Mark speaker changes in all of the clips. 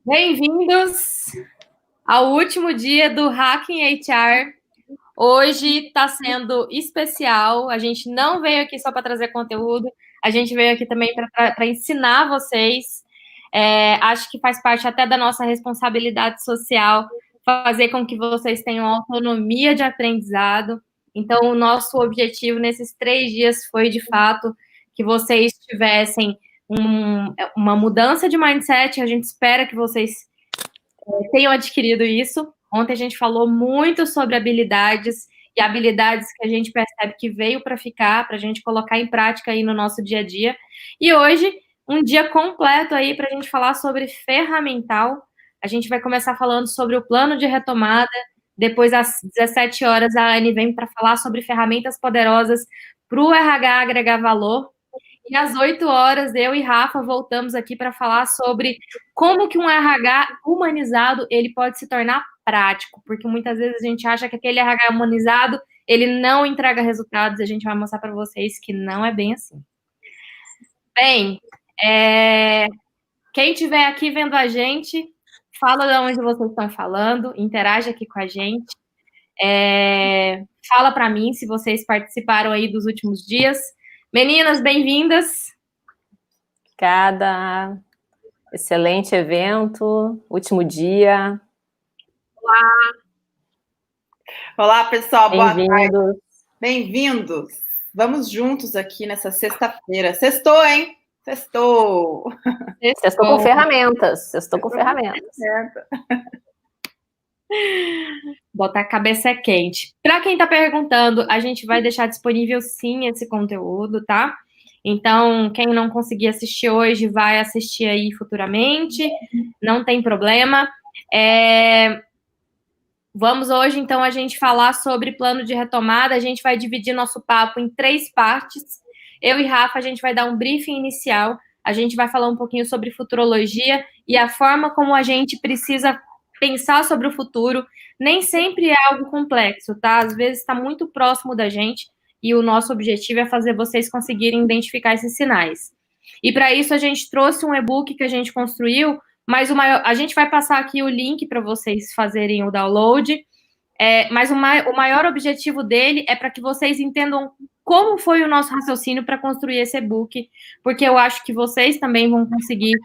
Speaker 1: Bem-vindos ao último dia do Hacking HR. Hoje está sendo especial. A gente não veio aqui só para trazer conteúdo, a gente veio aqui também para ensinar vocês. Acho que faz parte até da nossa responsabilidade social fazer com que vocês tenham autonomia de aprendizado. Então, o nosso objetivo nesses 3 dias foi, de fato, que vocês tivessem uma mudança de mindset. A gente espera que vocês tenham adquirido isso. Ontem a gente falou muito sobre habilidades e habilidades que a gente percebe que veio para ficar, para a gente colocar em prática aí no nosso dia a dia. E hoje, um dia completo aí para a gente falar sobre ferramental. A gente vai começar falando sobre o plano de retomada. Depois, às 17 horas, a Anne vem para falar sobre ferramentas poderosas para o RH agregar valor. E às 8 horas, eu e Rafa voltamos aqui para falar sobre como que um RH humanizado ele pode se tornar prático, porque muitas vezes a gente acha que aquele RH humanizado ele não entrega resultados, e a gente vai mostrar para vocês que não é bem assim. Bem, quem estiver aqui vendo a gente, fala de onde vocês estão falando, interage aqui com a gente. Fala para mim se vocês participaram aí dos últimos dias. Meninas, bem-vindas.
Speaker 2: Obrigada. Excelente evento, último dia.
Speaker 3: Olá. Olá, pessoal. Boa tarde.
Speaker 2: Bem-vindos.
Speaker 3: Vamos juntos aqui nessa sexta-feira. Sextou, hein? Sextou.
Speaker 2: Sextou com ferramentas. Sextou com ferramentas.
Speaker 1: Botar a cabeça quente. Para quem está perguntando, a gente vai deixar disponível sim esse conteúdo, tá? Então, quem não conseguir assistir hoje, vai assistir aí futuramente, não tem problema. Vamos hoje, então, a gente falar sobre plano de retomada. A gente vai dividir nosso papo em 3 partes. Eu e Rafa, a gente vai dar um briefing inicial, a gente vai falar um pouquinho sobre futurologia e a forma como a gente precisa pensar sobre o futuro. Nem sempre é algo complexo, tá? Às vezes está muito próximo da gente e o nosso objetivo é fazer vocês conseguirem identificar esses sinais. E para isso a gente trouxe um e-book que a gente construiu, mas a gente vai passar aqui o link para vocês fazerem o download, mas o maior objetivo dele é para que vocês entendam como foi o nosso raciocínio para construir esse e-book, porque eu acho que vocês também vão conseguir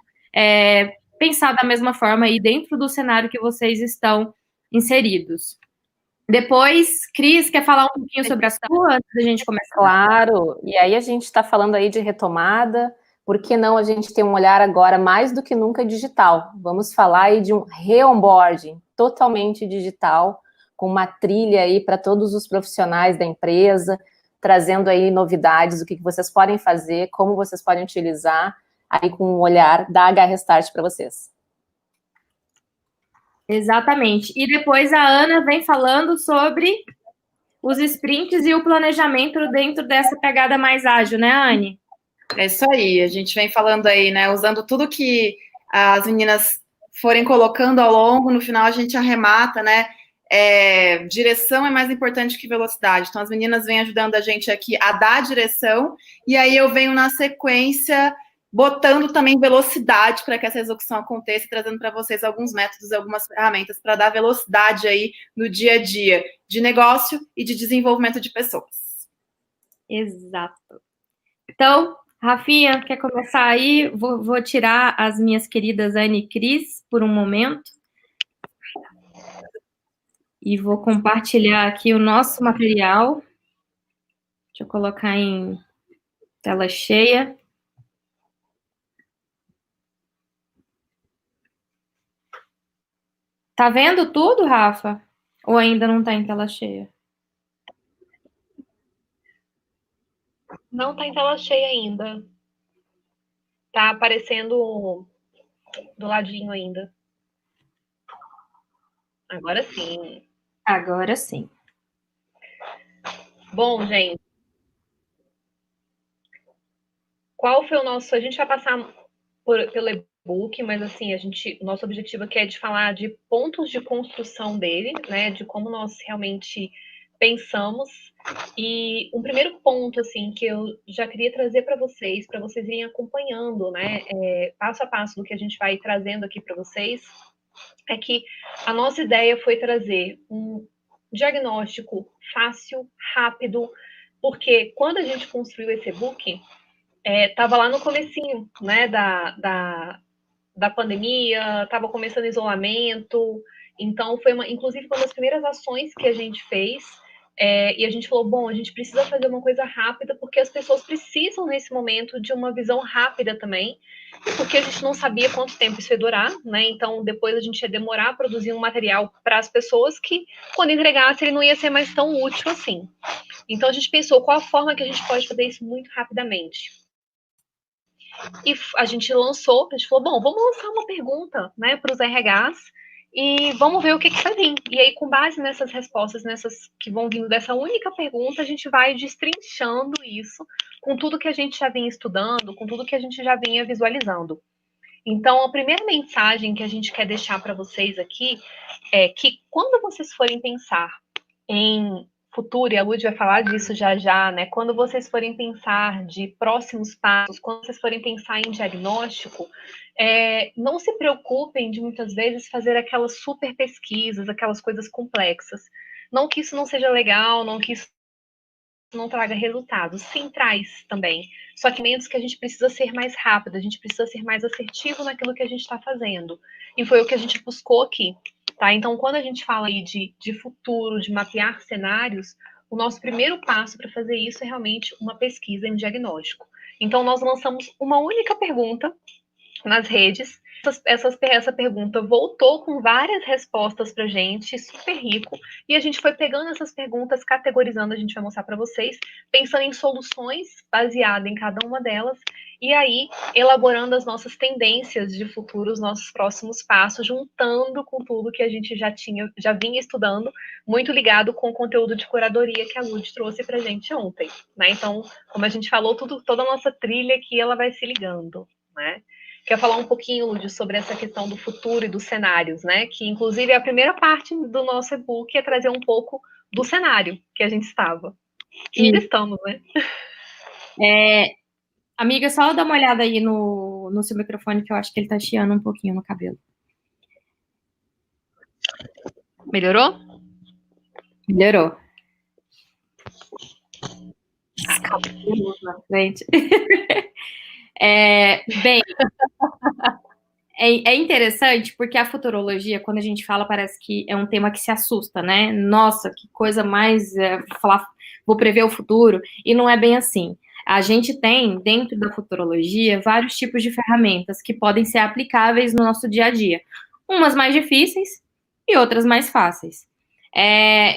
Speaker 1: pensar da mesma forma aí dentro do cenário que vocês estão inseridos. Depois, Cris, quer falar um pouquinho sobre a sua antes da gente começar?
Speaker 2: Claro, e aí a gente está falando aí de retomada, por que não a gente tem um olhar agora mais do que nunca digital? Vamos falar aí de um re-onboarding totalmente digital, com uma trilha aí para todos os profissionais da empresa, trazendo aí novidades, o que vocês podem fazer, como vocês podem utilizar, aí com um olhar da HR Restart para vocês.
Speaker 1: Exatamente. E depois a Ana vem falando sobre os sprints e o planejamento dentro dessa pegada mais ágil, né, Anne?
Speaker 3: É isso aí. A gente vem falando aí, né? Usando tudo que as meninas forem colocando ao longo, no final a gente arremata, né? Direção é mais importante que velocidade. Então, as meninas vêm ajudando a gente aqui a dar direção, e aí eu venho na sequência botando também velocidade para que essa execução aconteça, trazendo para vocês alguns métodos, algumas ferramentas para dar velocidade aí no dia a dia de negócio e de desenvolvimento de pessoas.
Speaker 1: Exato. Então, Rafinha, quer começar aí? Vou tirar as minhas queridas Anne e Cris por um momento. E vou compartilhar aqui o nosso material. Deixa eu colocar em tela cheia. Tá vendo tudo, Rafa? Ou ainda não tá em tela cheia?
Speaker 4: Não tá em tela cheia ainda. Tá aparecendo do ladinho ainda. Agora sim.
Speaker 1: Agora sim.
Speaker 4: Bom, gente. Qual foi o nosso... A gente vai passar pelo e-book, mas assim, o nosso objetivo aqui é de falar de pontos de construção dele, né? De como nós realmente pensamos, e um primeiro ponto, assim, que eu já queria trazer para vocês irem acompanhando, né, passo a passo do que a gente vai trazendo aqui para vocês, é que a nossa ideia foi trazer um diagnóstico fácil, rápido, porque quando a gente construiu esse e-book, estava lá no comecinho, né, da pandemia, estava começando isolamento, então foi inclusive uma das primeiras ações que a gente fez, e a gente falou, bom, a gente precisa fazer uma coisa rápida, porque as pessoas precisam nesse momento de uma visão rápida também, porque a gente não sabia quanto tempo isso ia durar, né? Então depois a gente ia demorar a produzir um material para as pessoas que, quando entregasse, ele não ia ser mais tão útil assim. Então a gente pensou qual a forma que a gente pode fazer isso muito rapidamente. E a gente falou, bom, vamos lançar uma pergunta, né, para os RHs e vamos ver o que vai vir. E aí, com base nessas respostas, nessas que vão vindo dessa única pergunta, a gente vai destrinchando isso com tudo que a gente já vinha estudando, com tudo que a gente já vinha visualizando. Então, a primeira mensagem que a gente quer deixar para vocês aqui é que quando vocês forem pensar em futuro, e a Lud vai falar disso já já, né? Quando vocês forem pensar de próximos passos, quando vocês forem pensar em diagnóstico, não se preocupem de muitas vezes fazer aquelas super pesquisas, aquelas coisas complexas. Não que isso não seja legal, não que isso não traga resultados. Sim, traz também. Só que menos que a gente precisa ser mais rápido, a gente precisa ser mais assertivo naquilo que a gente está fazendo. E foi o que a gente buscou aqui. Tá? Então, quando a gente fala aí de futuro, de mapear cenários, o nosso primeiro passo para fazer isso é realmente uma pesquisa em diagnóstico. Então, nós lançamos uma única pergunta nas redes. Essa pergunta voltou com várias respostas para a gente, super rico, e a gente foi pegando essas perguntas, categorizando, a gente vai mostrar para vocês, pensando em soluções baseadas em cada uma delas, e aí elaborando as nossas tendências de futuro, os nossos próximos passos, juntando com tudo que a gente já vinha estudando, muito ligado com o conteúdo de curadoria que a Lud trouxe para a gente ontem, né? Então, como a gente falou, toda a nossa trilha aqui, ela vai se ligando, né? Quer falar um pouquinho, Lud, sobre essa questão do futuro e dos cenários, né? Que, inclusive, a primeira parte do nosso e-book é trazer um pouco do cenário que a gente estava. Que ainda estamos, né?
Speaker 1: Amiga, só dá uma olhada aí no seu microfone, que eu acho que ele tá chiando um pouquinho no cabelo.
Speaker 4: Melhorou?
Speaker 1: Melhorou. Na frente. Bem, é interessante porque a futurologia, quando a gente fala, parece que é um tema que se assusta, né? Nossa, que coisa mais... falar, vou prever o futuro, e não é bem assim. A gente tem, dentro da futurologia, vários tipos de ferramentas que podem ser aplicáveis no nosso dia a dia. Umas mais difíceis e outras mais fáceis.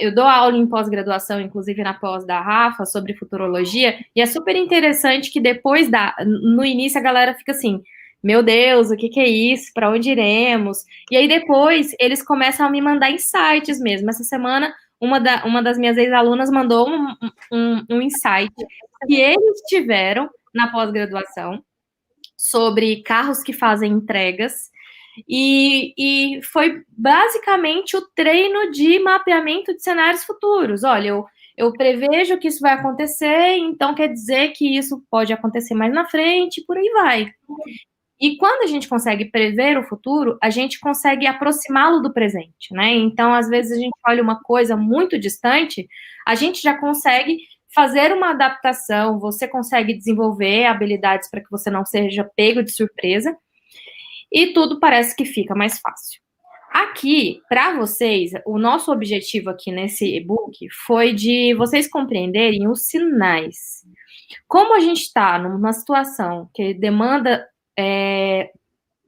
Speaker 1: Eu dou aula em pós-graduação, inclusive na pós da Rafa, sobre futurologia, e é super interessante que depois no início a galera fica assim, meu Deus, o que é isso? Para onde iremos? E aí depois eles começam a me mandar insights mesmo. Essa semana, uma das minhas ex-alunas mandou um insight que eles tiveram na pós-graduação sobre carros que fazem entregas, e foi basicamente o treino de mapeamento de cenários futuros. Olha, eu prevejo que isso vai acontecer, então quer dizer que isso pode acontecer mais na frente, por aí vai. E quando a gente consegue prever o futuro, a gente consegue aproximá-lo do presente, né? Então, às vezes, a gente olha uma coisa muito distante, a gente já consegue fazer uma adaptação, você consegue desenvolver habilidades para que você não seja pego de surpresa, e tudo parece que fica mais fácil. Aqui, para vocês, o nosso objetivo aqui nesse e-book foi de vocês compreenderem os sinais. Como a gente está numa situação que demanda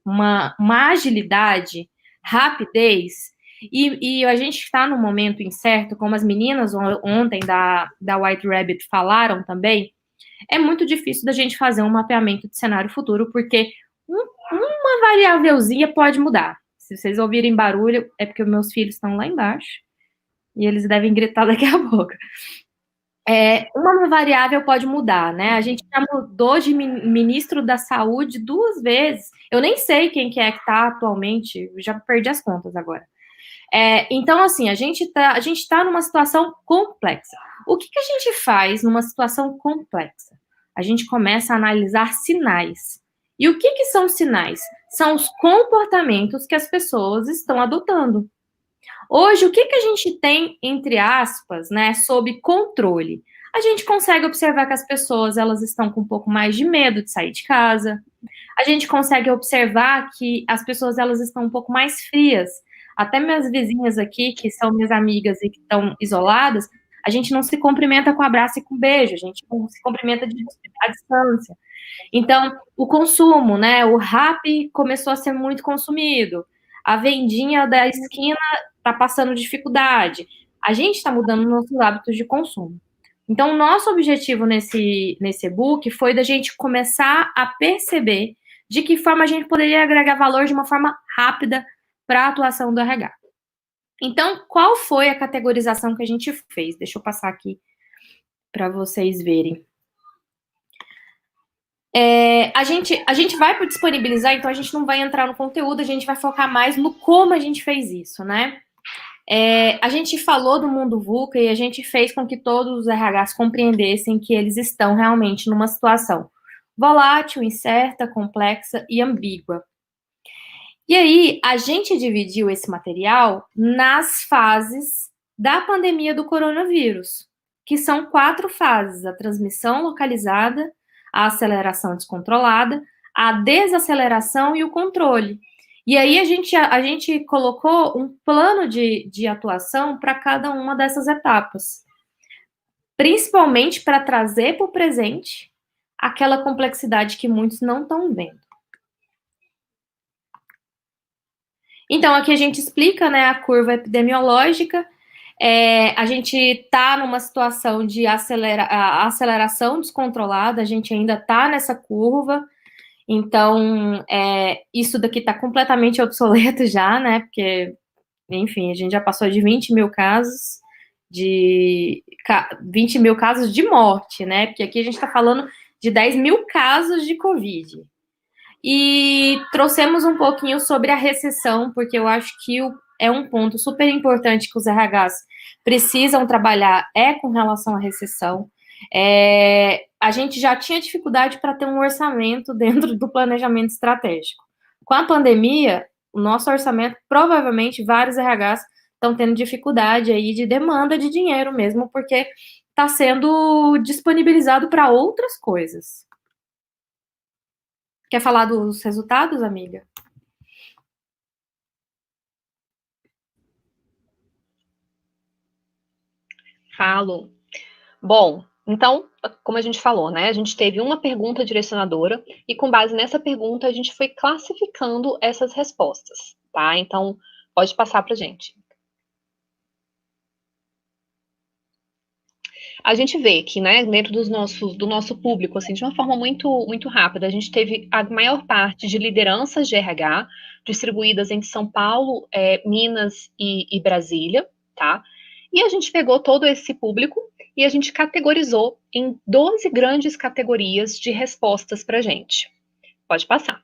Speaker 1: uma agilidade, rapidez, e a gente está num momento incerto, como as meninas ontem da White Rabbit falaram também, é muito difícil da gente fazer um mapeamento de cenário futuro, porque uma variávelzinha pode mudar. Se vocês ouvirem barulho, é porque meus filhos estão lá embaixo, e eles devem gritar daqui a pouco. Uma variável pode mudar, né? A gente já mudou de ministro da Saúde 2 vezes. Eu nem sei quem que é que está atualmente, já perdi as contas agora. Então, assim, a gente tá numa situação complexa. O que a gente faz numa situação complexa? A gente começa a analisar sinais. E o que são sinais? São os comportamentos que as pessoas estão adotando. Hoje, o que a gente tem, entre aspas, né, sob controle? A gente consegue observar que as pessoas, elas estão com um pouco mais de medo de sair de casa. A gente consegue observar que as pessoas, elas estão um pouco mais frias. Até minhas vizinhas aqui, que são minhas amigas e que estão isoladas, a gente não se cumprimenta com abraço e com beijo, a gente se cumprimenta à distância. Então, o consumo, né? O Rappi começou a ser muito consumido. A vendinha da esquina está passando dificuldade. A gente está mudando nossos hábitos de consumo. Então, o nosso objetivo nesse e-book foi da gente começar a perceber de que forma a gente poderia agregar valor de uma forma rápida para a atuação do RH. Então, qual foi a categorização que a gente fez? Deixa eu passar aqui para vocês verem. A gente vai disponibilizar, então a gente não vai entrar no conteúdo, a gente vai focar mais no como a gente fez isso, né? A gente falou do mundo VUCA e a gente fez com que todos os RHs compreendessem que eles estão realmente numa situação volátil, incerta, complexa e ambígua. E aí, a gente dividiu esse material nas fases da pandemia do coronavírus, que são 4 fases: a transmissão localizada, a aceleração descontrolada, a desaceleração e o controle. E aí a gente colocou um plano de atuação para cada uma dessas etapas, principalmente para trazer para o presente aquela complexidade que muitos não estão vendo. Então, aqui a gente explica, né, a curva epidemiológica. A gente está numa situação de aceleração descontrolada, a gente ainda está nessa curva. Então, isso daqui está completamente obsoleto já, né? Porque, enfim, a gente já passou de 20 mil casos de 20 mil casos de morte, né? Porque aqui a gente está falando de 10 mil casos de Covid. E trouxemos um pouquinho sobre a recessão, porque eu acho que é um ponto super importante que os RHs precisam trabalhar com relação à recessão. A gente já tinha dificuldade para ter um orçamento dentro do planejamento estratégico. Com a pandemia, o nosso orçamento, provavelmente, vários RHs estão tendo dificuldade aí de demanda de dinheiro mesmo, porque está sendo disponibilizado para outras coisas. Quer falar dos resultados, amiga?
Speaker 4: Falo. Bom, então, como a gente falou, né? A gente teve uma pergunta direcionadora e com base nessa pergunta a gente foi classificando essas respostas, tá? Então, pode passar para a gente. A gente vê que, né, dentro do nosso público, assim, de uma forma muito rápida, a gente teve a maior parte de lideranças de RH distribuídas entre São Paulo, Minas e Brasília, tá? E a gente pegou todo esse público e a gente categorizou em 12 grandes categorias de respostas para a gente. Pode passar.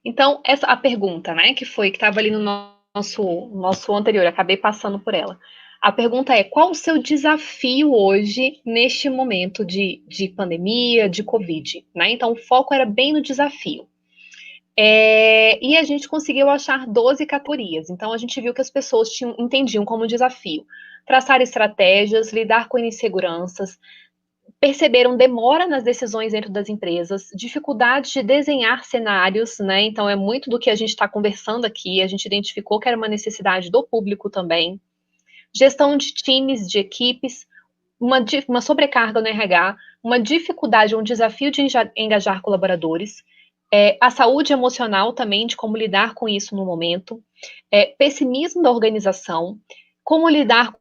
Speaker 4: Então, a pergunta, né, que estava ali no nosso anterior, acabei passando por ela. A pergunta é: qual o seu desafio hoje, neste momento de pandemia, de Covid? Né? Então, o foco era bem no desafio. E a gente conseguiu achar 12 categorias. Então, a gente viu que as pessoas entendiam como desafio traçar estratégias, lidar com inseguranças, perceberam demora nas decisões dentro das empresas, dificuldade de desenhar cenários, né? Então, é muito do que a gente está conversando aqui. A gente identificou que era uma necessidade do público também. Gestão de times, de equipes, uma sobrecarga no RH, uma dificuldade, um desafio de engajar colaboradores. A saúde emocional também, de como lidar com isso no momento. Pessimismo da organização, como lidar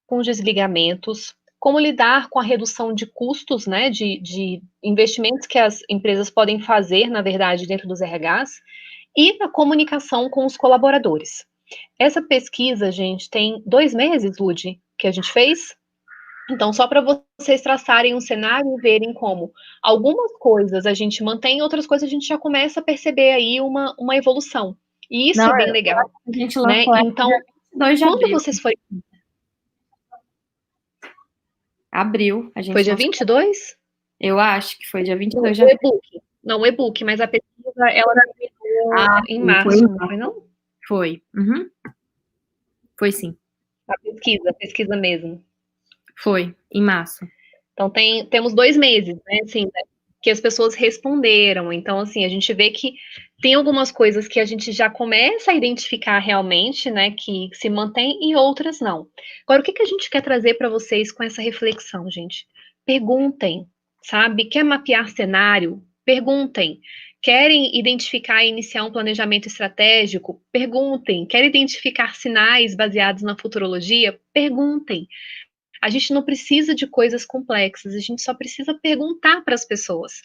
Speaker 4: com os desligamentos, como lidar com a redução de custos, né, de investimentos que as empresas podem fazer, na verdade, dentro dos RHs, e a comunicação com os colaboradores. Essa pesquisa, gente, tem 2 meses, Lud, que a gente fez? Então, só para vocês traçarem um cenário e verem como algumas coisas a gente mantém, outras coisas a gente já começa a perceber aí uma evolução. E isso
Speaker 1: Não,
Speaker 4: é bem legal,
Speaker 1: a gente
Speaker 4: né?
Speaker 1: lançou
Speaker 4: Então,
Speaker 1: dia 22 de
Speaker 4: quando
Speaker 1: abril.
Speaker 4: vocês forem...
Speaker 1: Abril, a gente
Speaker 4: Foi dia
Speaker 1: lançou.
Speaker 4: 22?
Speaker 1: Eu acho que foi dia 22 de
Speaker 4: O
Speaker 1: abril.
Speaker 4: e-book. Não, o e-book, mas a pesquisa, ela terminou em março, não foi não?
Speaker 1: Foi. Uhum. Foi sim.
Speaker 4: A pesquisa mesmo.
Speaker 1: Foi, em março.
Speaker 4: Então, temos 2 meses, né, assim, né, que as pessoas responderam. Então, assim, a gente vê que tem algumas coisas que a gente já começa a identificar realmente, né, que se mantém e outras não. Agora, o que a gente quer trazer para vocês com essa reflexão, gente? Perguntem, sabe? Quer mapear cenário? Perguntem. Querem identificar e iniciar um planejamento estratégico? Perguntem. Querem identificar sinais baseados na futurologia? Perguntem. A gente não precisa de coisas complexas, a gente só precisa perguntar para as pessoas.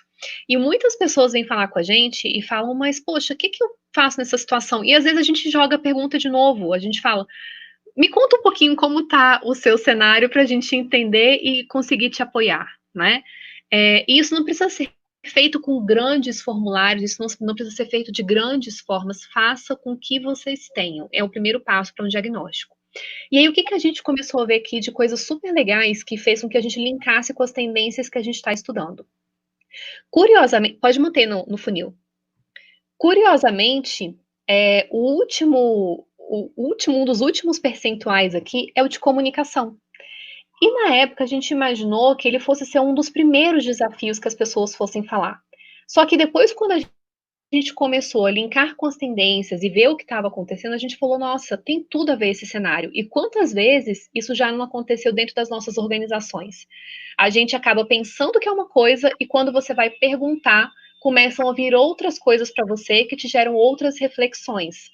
Speaker 4: E muitas pessoas vêm falar com a gente e falam, mas poxa, o que eu faço nessa situação? E às vezes a gente joga a pergunta de novo, a gente fala, me conta um pouquinho como está o seu cenário para a gente entender e conseguir te apoiar, né? E isso não precisa ser feito com grandes formulários, isso não precisa ser feito de grandes formas, faça com que vocês tenham. É o primeiro passo para um diagnóstico. E aí, o que a gente começou a ver aqui de coisas super legais que fez com que a gente linkasse com as tendências que a gente está estudando? Curiosamente, pode manter no funil. Curiosamente, um dos últimos percentuais aqui é o de comunicação. E na época a gente imaginou que ele fosse ser um dos primeiros desafios que as pessoas fossem falar. Só que depois, quando a gente começou a linkar com as tendências e ver o que estava acontecendo, a gente falou, nossa, tem tudo a ver esse cenário. E quantas vezes isso já não aconteceu dentro das nossas organizações? A gente acaba pensando que é uma coisa e quando você vai perguntar, começam a vir outras coisas para você que te geram outras reflexões.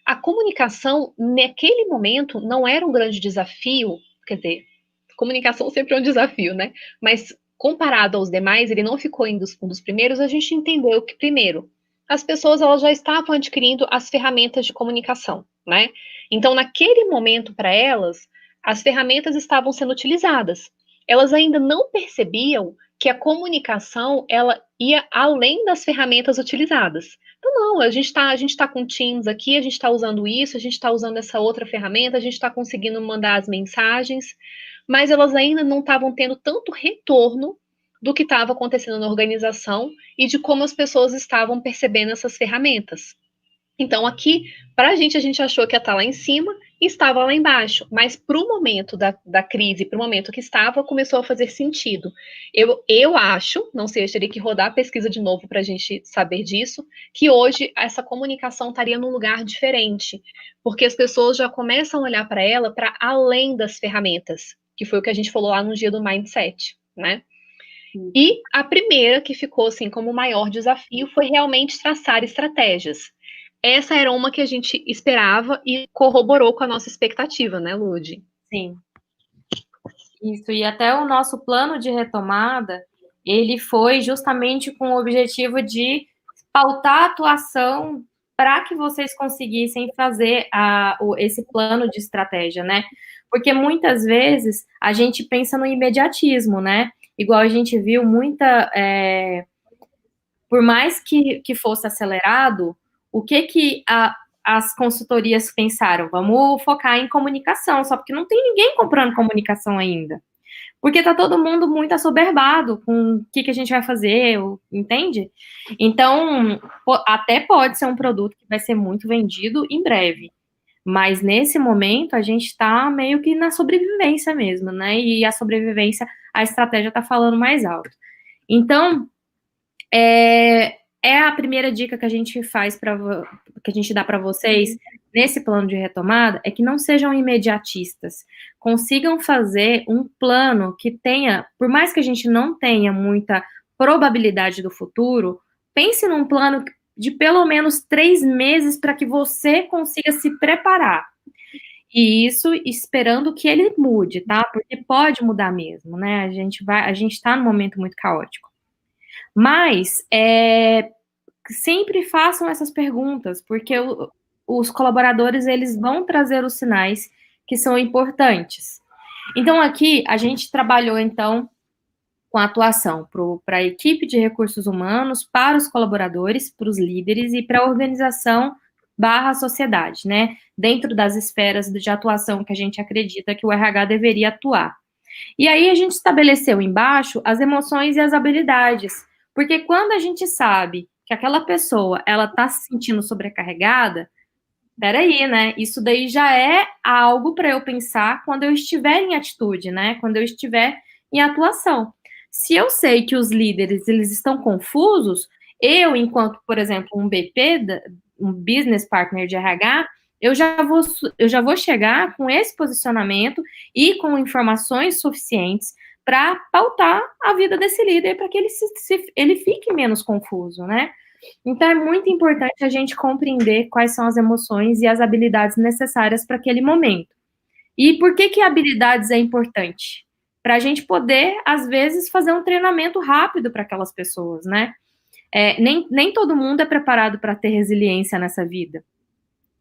Speaker 4: A comunicação, naquele momento, não era um grande desafio, quer dizer, comunicação sempre é um desafio, né? Mas comparado aos demais, ele não ficou um dos primeiros, a gente entendeu que, primeiro, as pessoas elas já estavam adquirindo as ferramentas de comunicação, né? Então, naquele momento, para elas, as ferramentas estavam sendo utilizadas. Elas ainda não percebiam que a comunicação ela ia além das ferramentas utilizadas. Então, não, a gente tá com Teams aqui, a gente está usando isso, a gente está usando essa outra ferramenta, a gente está conseguindo mandar as mensagens, mas elas ainda não estavam tendo tanto retorno do que estava acontecendo na organização e de como as pessoas estavam percebendo essas ferramentas. Então, aqui, para a gente achou que ia estar lá em cima e estava lá embaixo, mas para o momento da crise, para o momento que estava, começou a fazer sentido. Eu acho, não sei, eu teria que rodar a pesquisa de novo para a gente saber disso, que hoje essa comunicação estaria num lugar diferente, porque as pessoas já começam a olhar para ela para além das ferramentas, que foi o que a gente falou lá no dia do Mindset, né? E a primeira que ficou assim como o maior desafio foi realmente traçar estratégias. Essa era uma que a gente esperava e corroborou com a nossa expectativa, né, Lud?
Speaker 1: Sim. Isso, e até o nosso plano de retomada, ele foi justamente com o objetivo de pautar a atuação para que vocês conseguissem fazer esse plano de estratégia, né? Porque muitas vezes a gente pensa no imediatismo, né? Igual a gente viu por mais que fosse acelerado, o que as consultorias pensaram? Vamos focar em comunicação, só porque não tem ninguém comprando comunicação ainda. Porque tá todo mundo muito assoberbado com o que a gente vai fazer, entende? Então, até pode ser um produto que vai ser muito vendido em breve. Mas nesse momento a gente está meio que na sobrevivência mesmo, né? E a sobrevivência, a estratégia está falando mais alto. Então, é a primeira dica que a gente faz que a gente dá para vocês nesse plano de retomada, é que não sejam imediatistas. Consigam fazer um plano que tenha, por mais que a gente não tenha muita probabilidade do futuro, pense num plano de pelo menos 3 meses para que você consiga se preparar. E isso esperando que ele mude, tá? Porque pode mudar mesmo, né? A gente está num momento muito caótico. Mas sempre façam essas perguntas, porque os colaboradores eles vão trazer os sinais que são importantes. Então, aqui, a gente trabalhou, então, com a atuação para a equipe de recursos humanos, para os colaboradores, para os líderes e para a organização / sociedade, né? Dentro das esferas de atuação que a gente acredita que o RH deveria atuar. E aí a gente estabeleceu embaixo as emoções e as habilidades, porque quando a gente sabe que aquela pessoa, ela está se sentindo sobrecarregada, peraí, né? Isso daí já é algo para eu pensar quando eu estiver em atitude, né? Quando eu estiver em atuação. Se eu sei que os líderes, eles estão confusos, eu, enquanto, por exemplo, um BP, um business partner de RH, eu já vou chegar com esse posicionamento e com informações suficientes para pautar a vida desse líder, para que ele fique menos confuso, né? Então, é muito importante a gente compreender quais são as emoções e as habilidades necessárias para aquele momento. E por que habilidades é importante? Para a gente poder, às vezes, fazer um treinamento rápido para aquelas pessoas, né? Nem todo mundo é preparado para ter resiliência nessa vida.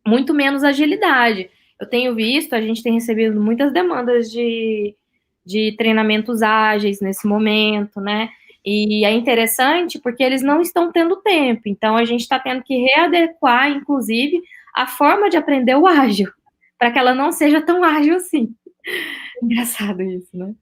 Speaker 1: Muito menos agilidade. Eu tenho visto, a gente tem recebido muitas demandas de treinamentos ágeis nesse momento, né? E é interessante porque eles não estão tendo tempo, então a gente está tendo que readequar, inclusive, a forma de aprender o ágil, para que ela não seja tão ágil assim. Engraçado isso, né?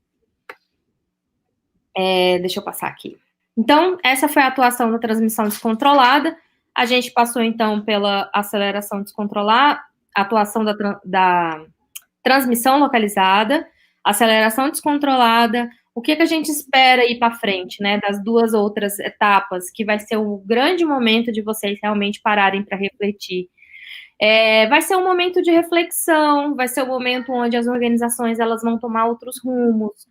Speaker 1: Deixa eu passar aqui. Então, essa foi a atuação da transmissão descontrolada. A gente passou, então, pela aceleração descontrolada, atuação da transmissão localizada, aceleração descontrolada. O que a gente espera ir para frente, né, das duas outras etapas, que vai ser o grande momento de vocês realmente pararem para refletir. Vai ser um momento de reflexão, vai ser um momento onde as organizações elas vão tomar outros rumos,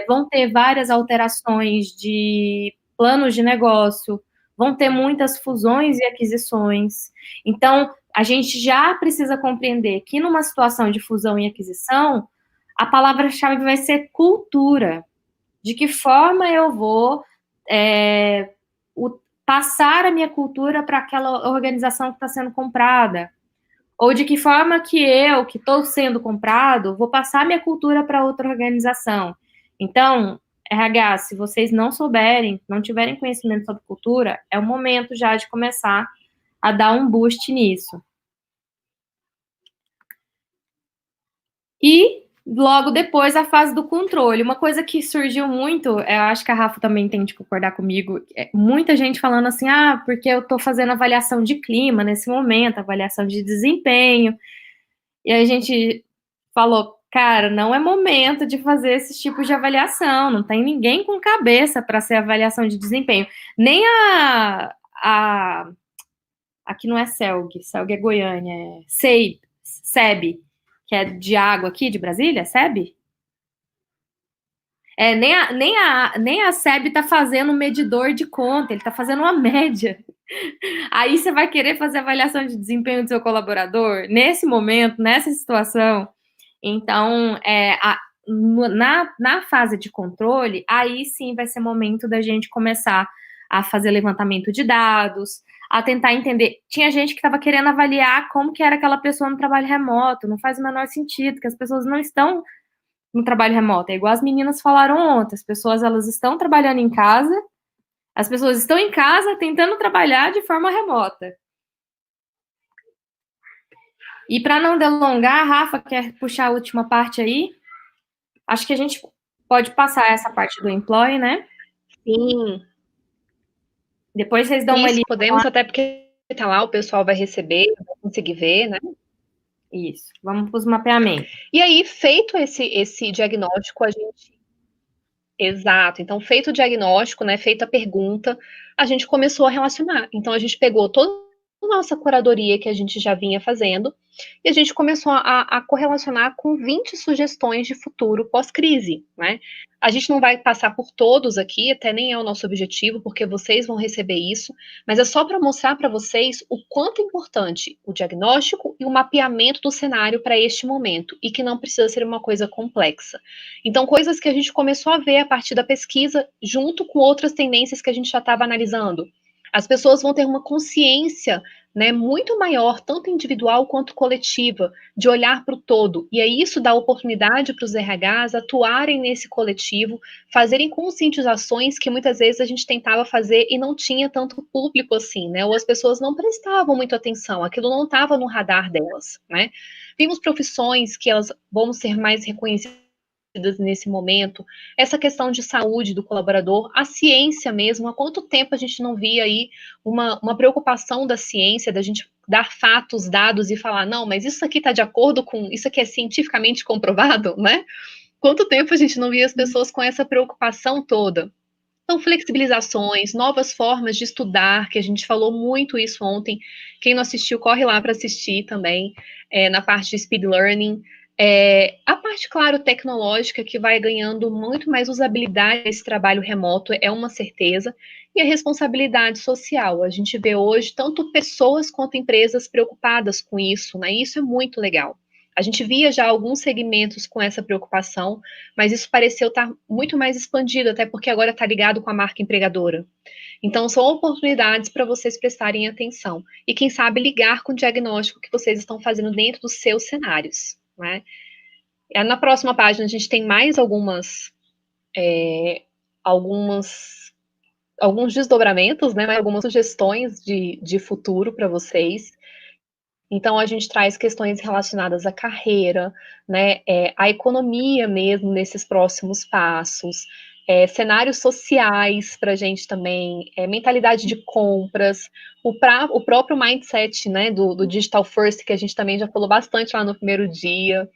Speaker 1: vão ter várias alterações de planos de negócio, vão ter muitas fusões e aquisições. Então, a gente já precisa compreender que numa situação de fusão e aquisição, a palavra-chave vai ser cultura. De que forma eu vou passar a minha cultura para aquela organização que está sendo comprada? Ou de que forma que eu, que estou sendo comprado, vou passar minha cultura para outra organização? Então, RH, se vocês não souberem, não tiverem conhecimento sobre cultura, é o momento já de começar a dar um boost nisso. E logo depois a fase do controle. Uma coisa que surgiu muito, eu acho que a Rafa também tem de concordar comigo, muita gente falando assim, porque eu estou fazendo avaliação de clima nesse momento, avaliação de desempenho, e a gente falou, cara, não é momento de fazer esse tipo de avaliação, não tem ninguém com cabeça para ser avaliação de desempenho, nem aqui não é CELG é Goiânia, é SEB, que é de água aqui, de Brasília, SEB? Nem a SEB está fazendo um medidor de conta, ele está fazendo uma média. Aí você vai querer fazer avaliação de desempenho do seu colaborador? Nesse momento, nessa situação? Então, na fase de controle, aí sim vai ser momento da gente começar a fazer levantamento de dados, a tentar entender. Tinha gente que estava querendo avaliar como que era aquela pessoa no trabalho remoto, não faz o menor sentido, que as pessoas não estão no trabalho remoto. É igual as meninas falaram ontem, as pessoas elas estão trabalhando em casa, as pessoas estão em casa tentando trabalhar de forma remota. E para não delongar, a Rafa quer puxar a última parte aí? Acho que a gente pode passar essa parte do employee, né?
Speaker 4: Sim.
Speaker 1: Depois vocês dão uma lida.
Speaker 4: Podemos, até porque tá lá, o pessoal vai receber, vai conseguir ver, né?
Speaker 1: Isso. Vamos para os mapeamentos.
Speaker 4: E aí, feito esse diagnóstico, a gente... Exato. Então, feito o diagnóstico, né, feita a pergunta, a gente começou a relacionar. Então, a gente pegou toda a nossa curadoria que a gente já vinha fazendo e a gente começou a correlacionar com 20 sugestões de futuro pós-crise, né? A gente não vai passar por todos aqui, até nem é o nosso objetivo, porque vocês vão receber isso, mas é só para mostrar para vocês o quanto é importante o diagnóstico e o mapeamento do cenário para este momento, e que não precisa ser uma coisa complexa. Então, coisas que a gente começou a ver a partir da pesquisa, junto com outras tendências que a gente já estava analisando. As pessoas vão ter uma consciência né, muito maior, tanto individual quanto coletiva, de olhar para o todo. E aí isso dá oportunidade para os RHs atuarem nesse coletivo, fazerem conscientizações que muitas vezes a gente tentava fazer e não tinha tanto público assim, né? Ou as pessoas não prestavam muito atenção, aquilo não estava no radar delas, né? Vimos profissões que elas vão ser mais reconhecidas nesse momento, essa questão de saúde do colaborador, a ciência mesmo, há quanto tempo a gente não via aí uma preocupação da ciência, da gente dar fatos, dados e falar, não, mas isso aqui está de acordo com, isso aqui é cientificamente comprovado, né? Quanto tempo a gente não via as pessoas com essa preocupação toda? Então, flexibilizações, novas formas de estudar, que a gente falou muito isso ontem. Quem não assistiu, corre lá para assistir também, na parte de speed learning. A parte, claro, tecnológica, que vai ganhando muito mais usabilidade nesse trabalho remoto, é uma certeza. E a responsabilidade social. A gente vê hoje tanto pessoas quanto empresas preocupadas com isso, né? E isso é muito legal. A gente via já alguns segmentos com essa preocupação, mas isso pareceu estar muito mais expandido, até porque agora está ligado com a marca empregadora. Então, são oportunidades para vocês prestarem atenção. E, quem sabe, ligar com o diagnóstico que vocês estão fazendo dentro dos seus cenários. Né? Na próxima página, a gente tem mais alguns desdobramentos, né? Algumas sugestões de futuro para vocês. Então, a gente traz questões relacionadas à carreira, né, à economia mesmo nesses próximos passos, cenários sociais para a gente também, mentalidade de compras, o próprio mindset, né, do Digital First, que a gente também já falou bastante lá no primeiro dia.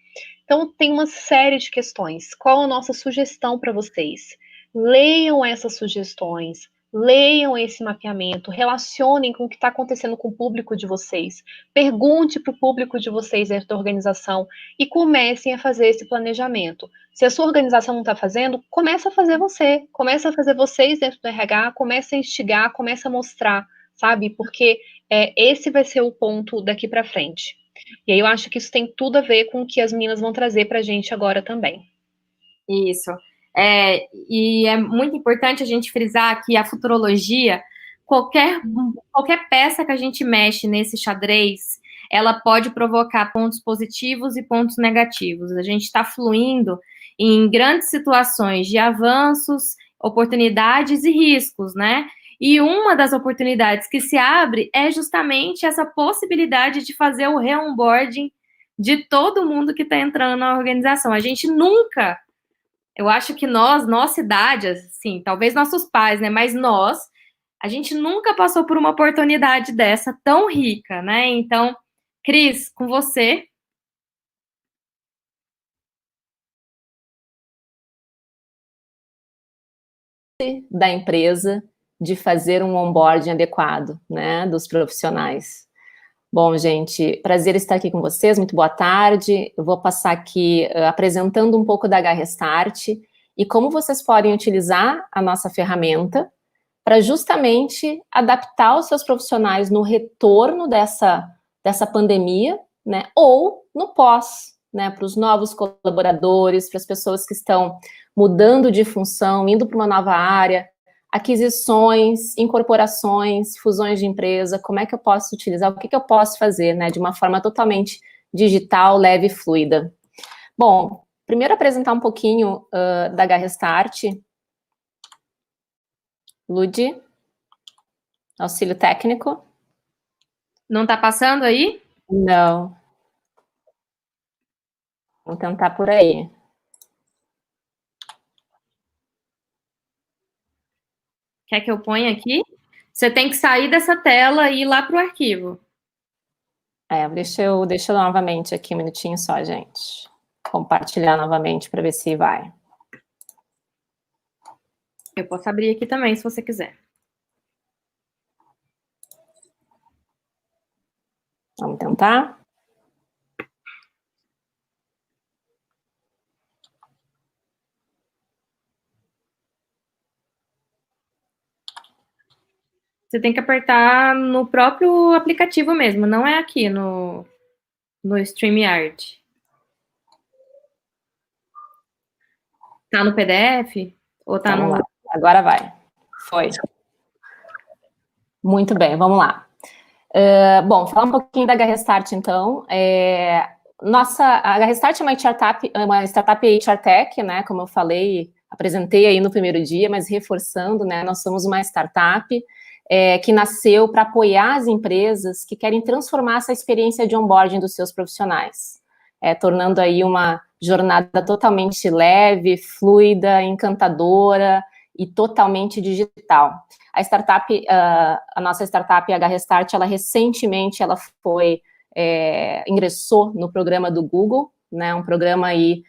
Speaker 4: Então, tem uma série de questões. Qual a nossa sugestão para vocês? Leiam essas sugestões, leiam esse mapeamento, relacionem com o que está acontecendo com o público de vocês, pergunte para o público de vocês dentro da organização e comecem a fazer esse planejamento. Se a sua organização não está fazendo, comece a fazer você, comece a fazer vocês dentro do RH, comece a instigar, comece a mostrar, sabe? Porque esse vai ser o ponto daqui para frente. E aí eu acho que isso tem tudo a ver com o que as meninas vão trazer para a gente agora também.
Speaker 1: Isso. E é muito importante a gente frisar que a futurologia, qualquer peça que a gente mexe nesse xadrez, ela pode provocar pontos positivos e pontos negativos. A gente está fluindo em grandes situações de avanços, oportunidades e riscos, né? E uma das oportunidades que se abre é justamente essa possibilidade de fazer o re-onboarding de todo mundo que está entrando na organização. A gente nunca, eu acho que nossa idade, assim, talvez nossos pais, né? Mas a gente nunca passou por uma oportunidade dessa tão rica, né? Então, Cris, com você.
Speaker 2: Da empresa de fazer um onboarding adequado, né, dos profissionais. Bom, gente, prazer estar aqui com vocês, muito boa tarde. Eu vou passar aqui apresentando um pouco da H-Restart e como vocês podem utilizar a nossa ferramenta para justamente adaptar os seus profissionais no retorno dessa pandemia, né, ou no pós, né, para os novos colaboradores, para as pessoas que estão mudando de função, indo para uma nova área, aquisições, incorporações, fusões de empresa, como é que eu posso utilizar, o que eu posso fazer, né, de uma forma totalmente digital, leve e fluida. Bom, primeiro apresentar um pouquinho da H-Restart. Ludi, auxílio técnico.
Speaker 1: Não está passando aí?
Speaker 2: Não. Vamos tentar por aí.
Speaker 1: Quer que eu ponha aqui? Você tem que sair dessa tela e ir lá para o arquivo.
Speaker 2: Deixa eu novamente aqui um minutinho só, gente. Compartilhar novamente para ver se vai.
Speaker 1: Eu posso abrir aqui também, se você quiser.
Speaker 2: Vamos tentar?
Speaker 1: Você tem que apertar no próprio aplicativo mesmo, não é aqui no StreamYard. Tá no PDF? Ou tá
Speaker 2: Vamos
Speaker 1: no...
Speaker 2: lá. Agora vai. Foi. Muito bem, vamos lá. Bom, falar um pouquinho da HRestart, então. A HRestart é uma startup HR Tech, né? Como eu falei, apresentei aí no primeiro dia, mas reforçando, né? Nós somos uma startup que nasceu para apoiar as empresas que querem transformar essa experiência de onboarding dos seus profissionais, tornando aí uma jornada totalmente leve, fluida, encantadora e totalmente digital. A nossa startup, a HRestart, ela recentemente ingressou no programa do Google, né, um programa aí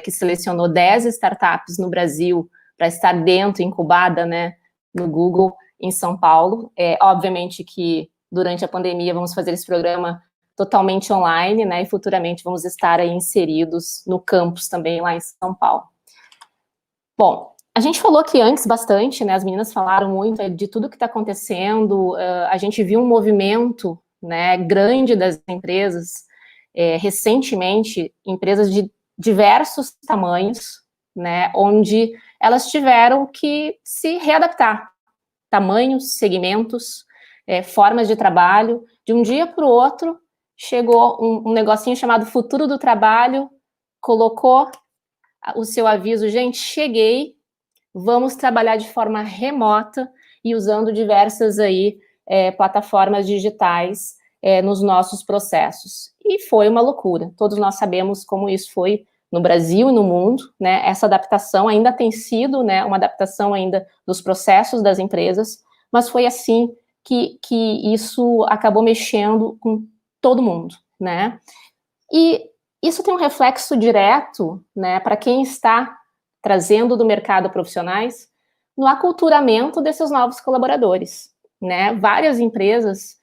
Speaker 2: que selecionou 10 startups no Brasil para estar dentro, incubada, né, no Google, em São Paulo. Obviamente que durante a pandemia vamos fazer esse programa totalmente online, né, e futuramente vamos estar aí inseridos no campus também lá em São Paulo. Bom, a gente falou aqui antes bastante, né, as meninas falaram muito de tudo que está acontecendo, a gente viu um movimento, né, grande das empresas, recentemente, empresas de diversos tamanhos, né, onde elas tiveram que se readaptar, tamanhos, segmentos, formas de trabalho, de um dia para o outro, chegou um negocinho chamado Futuro do Trabalho, colocou o seu aviso, gente, cheguei, vamos trabalhar de forma remota e usando diversas aí plataformas digitais nos nossos processos. E foi uma loucura. Todos nós sabemos como isso foi no Brasil e no mundo, né? Essa adaptação ainda tem sido, né, uma adaptação ainda dos processos das empresas, mas foi assim que isso acabou mexendo com todo mundo, né? E isso tem um reflexo direto, né, para quem está trazendo do mercado profissionais, no aculturamento desses novos colaboradores, né? Várias empresas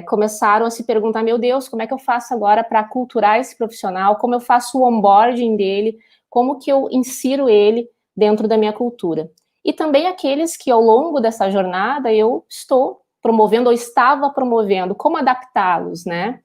Speaker 2: começaram a se perguntar, meu Deus, como é que eu faço agora para aculturar esse profissional? Como eu faço o onboarding dele? Como que eu insiro ele dentro da minha cultura? E também aqueles que, ao longo dessa jornada, eu estou promovendo ou estava promovendo, como adaptá-los, né?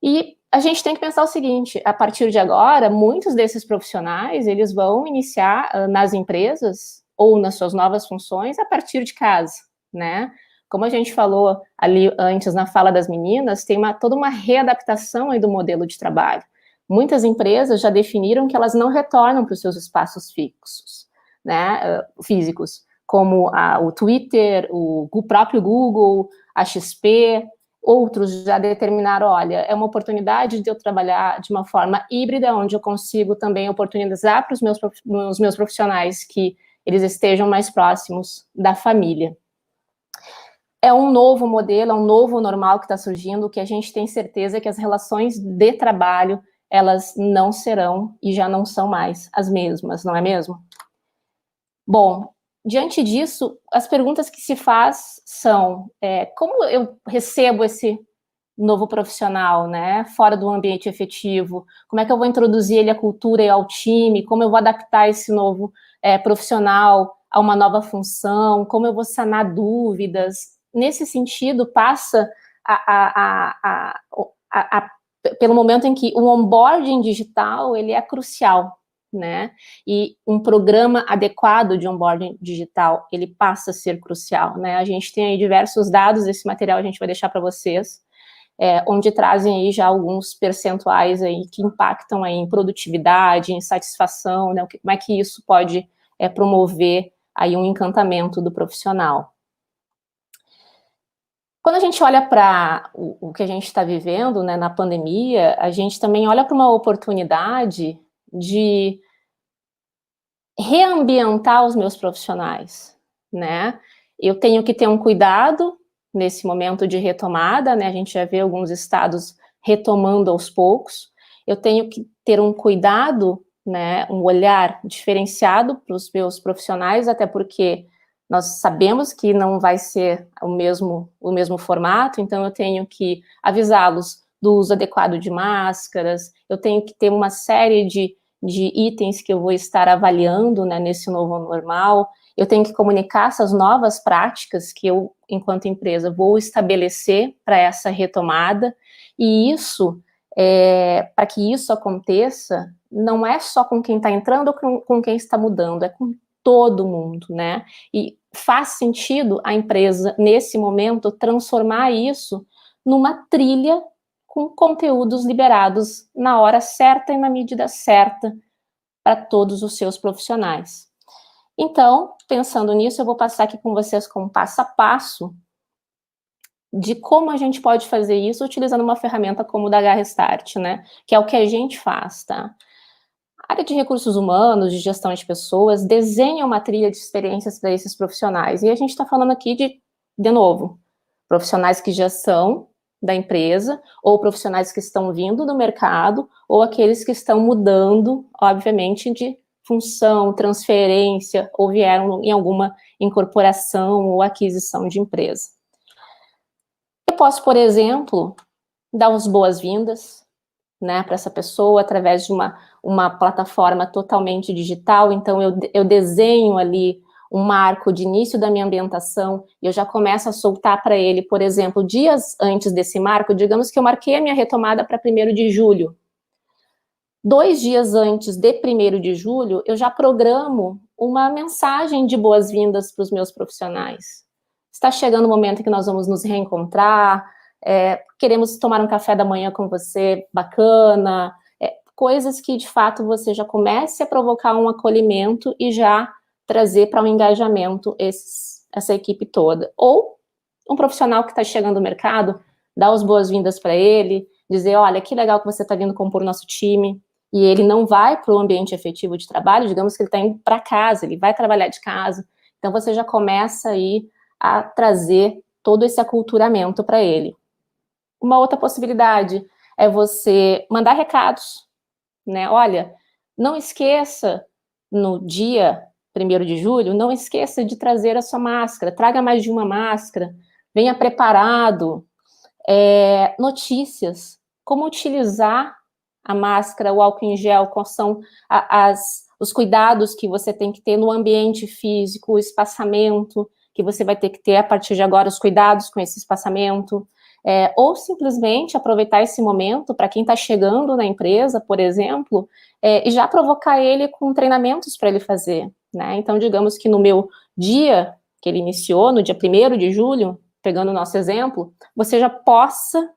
Speaker 2: E a gente tem que pensar o seguinte, a partir de agora, muitos desses profissionais, eles vão iniciar nas empresas ou nas suas novas funções a partir de casa, né? Como a gente falou ali antes na fala das meninas, tem toda uma readaptação aí do modelo de trabalho. Muitas empresas já definiram que elas não retornam para os seus espaços fixos, né, físicos, como o Twitter, o próprio Google, a XP. Outros já determinaram, olha, é uma oportunidade de eu trabalhar de uma forma híbrida, onde eu consigo também oportunizar para os meus profissionais que eles estejam mais próximos da família. É um novo modelo, é um novo normal que está surgindo, que a gente tem certeza que as relações de trabalho, elas não serão e já não são mais as mesmas, não é mesmo? Bom, diante disso, as perguntas que se faz são, como eu recebo esse novo profissional, né, fora do ambiente efetivo? Como é que eu vou introduzir ele à cultura e ao time? Como eu vou adaptar esse novo profissional a uma nova função? Como eu vou sanar dúvidas? Nesse sentido, passa pelo momento em que o onboarding digital, ele é crucial, né? E um programa adequado de onboarding digital, ele passa a ser crucial, né? A gente tem aí diversos dados, esse material a gente vai deixar para vocês, onde trazem aí já alguns percentuais aí que impactam aí em produtividade, em satisfação, né? Como é que isso pode promover aí um encantamento do profissional. Quando a gente olha para o que a gente está vivendo, né, na pandemia, a gente também olha para uma oportunidade de reambientar os meus profissionais, né? Eu tenho que ter um cuidado nesse momento de retomada, né? A gente já vê alguns estados retomando aos poucos. Eu tenho que ter um cuidado, né? Um olhar diferenciado para os meus profissionais, até porque nós sabemos que não vai ser o mesmo formato, então eu tenho que avisá-los do uso adequado de máscaras, eu tenho que ter uma série de itens que eu vou estar avaliando, né, nesse novo normal, eu tenho que comunicar essas novas práticas que eu, enquanto empresa, vou estabelecer para essa retomada, e isso, para que isso aconteça, não é só com quem está entrando ou com quem está mudando, é com todo mundo, né? E faz sentido a empresa, nesse momento, transformar isso numa trilha com conteúdos liberados na hora certa e na medida certa para todos os seus profissionais. Então, pensando nisso, eu vou passar aqui com vocês com um passo a passo de como a gente pode fazer isso utilizando uma ferramenta como o da H-Restart, né? Que é o que a gente faz, tá? A área de recursos humanos, de gestão de pessoas, desenha uma trilha de experiências para esses profissionais. E a gente está falando aqui de novo, profissionais que já são da empresa, ou profissionais que estão vindo do mercado, ou aqueles que estão mudando, obviamente, de função, transferência, ou vieram em alguma incorporação ou aquisição de empresa. Eu posso, por exemplo, dar as boas-vindas, né, para essa pessoa através de uma plataforma totalmente digital. Então, eu desenho ali um marco de início da minha ambientação e eu já começo a soltar para ele, por exemplo, dias antes desse marco, digamos que eu marquei a minha retomada para 1º de julho. 2 dias antes de 1º de julho, eu já programo uma mensagem de boas-vindas para os meus profissionais. Está chegando o momento em que nós vamos nos reencontrar, queremos tomar um café da manhã com você, bacana, coisas que, de fato, você já comece a provocar um acolhimento e já trazer para um engajamento essa equipe toda. Ou um profissional que está chegando no mercado, dar as boas-vindas para ele, dizer, olha, que legal que você está vindo compor o nosso time, e ele não vai para o ambiente efetivo de trabalho, digamos que ele está indo para casa, ele vai trabalhar de casa, então você já começa aí a trazer todo esse aculturamento para ele. Uma outra possibilidade é você mandar recados, né? Olha, não esqueça, no dia 1º de julho, não esqueça de trazer a sua máscara, traga mais de uma máscara, venha preparado, notícias, como utilizar a máscara, o álcool em gel, quais são os cuidados que você tem que ter no ambiente físico, o espaçamento que você vai ter que ter a partir de agora, os cuidados com esse espaçamento, ou simplesmente aproveitar esse momento para quem está chegando na empresa, por exemplo, e já provocar ele com treinamentos para ele fazer, né? Então, digamos que no meu dia que ele iniciou, no dia 1º de julho, pegando o nosso exemplo, você já possa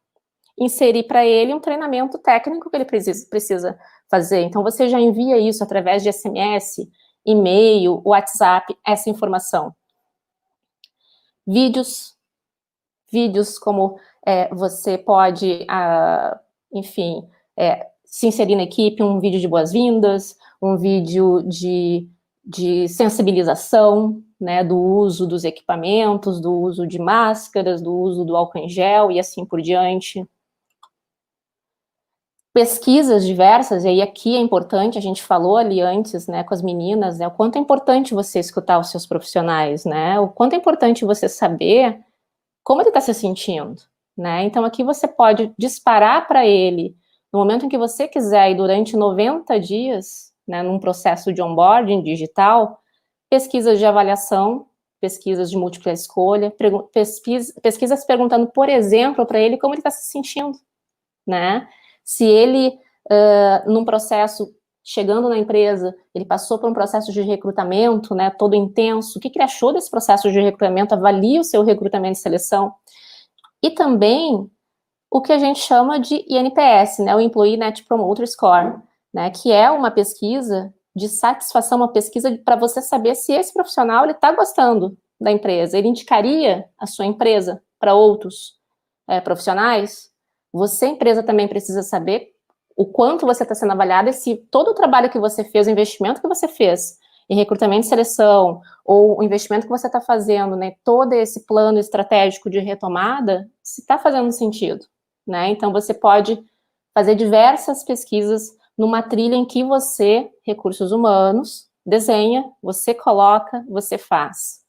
Speaker 2: inserir para ele um treinamento técnico que ele precisa fazer. Então, você já envia isso através de SMS, e-mail, WhatsApp, essa informação. Vídeos como você pode, enfim, se inserir na equipe, um vídeo de boas-vindas, um vídeo de sensibilização, né, do uso dos equipamentos, do uso de máscaras, do uso do álcool em gel e assim por diante. Pesquisas diversas, e aí aqui é importante, a gente falou ali antes, né, com as meninas, né, o quanto é importante você escutar os seus profissionais, né, o quanto é importante você saber como ele está se sentindo, né, então aqui você pode disparar para ele, no momento em que você quiser, e durante 90 dias, né, num processo de onboarding digital, pesquisas de avaliação, pesquisas de múltipla escolha, pesquisas perguntando, por exemplo, para ele como ele está se sentindo, né, se ele, num processo, chegando na empresa, ele passou por um processo de recrutamento, né, todo intenso, o que ele achou desse processo de recrutamento, avalie o seu recrutamento e seleção, e também o que a gente chama de INPS, né, o Employee Net Promoter Score, né, que é uma pesquisa de satisfação, uma pesquisa para você saber se esse profissional está gostando da empresa, ele indicaria a sua empresa para outros profissionais. Você, empresa, também precisa saber o quanto você está sendo avaliado e se todo o trabalho que você fez, o investimento que você fez em recrutamento e seleção, ou o investimento que você está fazendo, né, todo esse plano estratégico de retomada, se está fazendo sentido, né? Então, você pode fazer diversas pesquisas numa trilha em que você, recursos humanos, desenha, você coloca, você faz.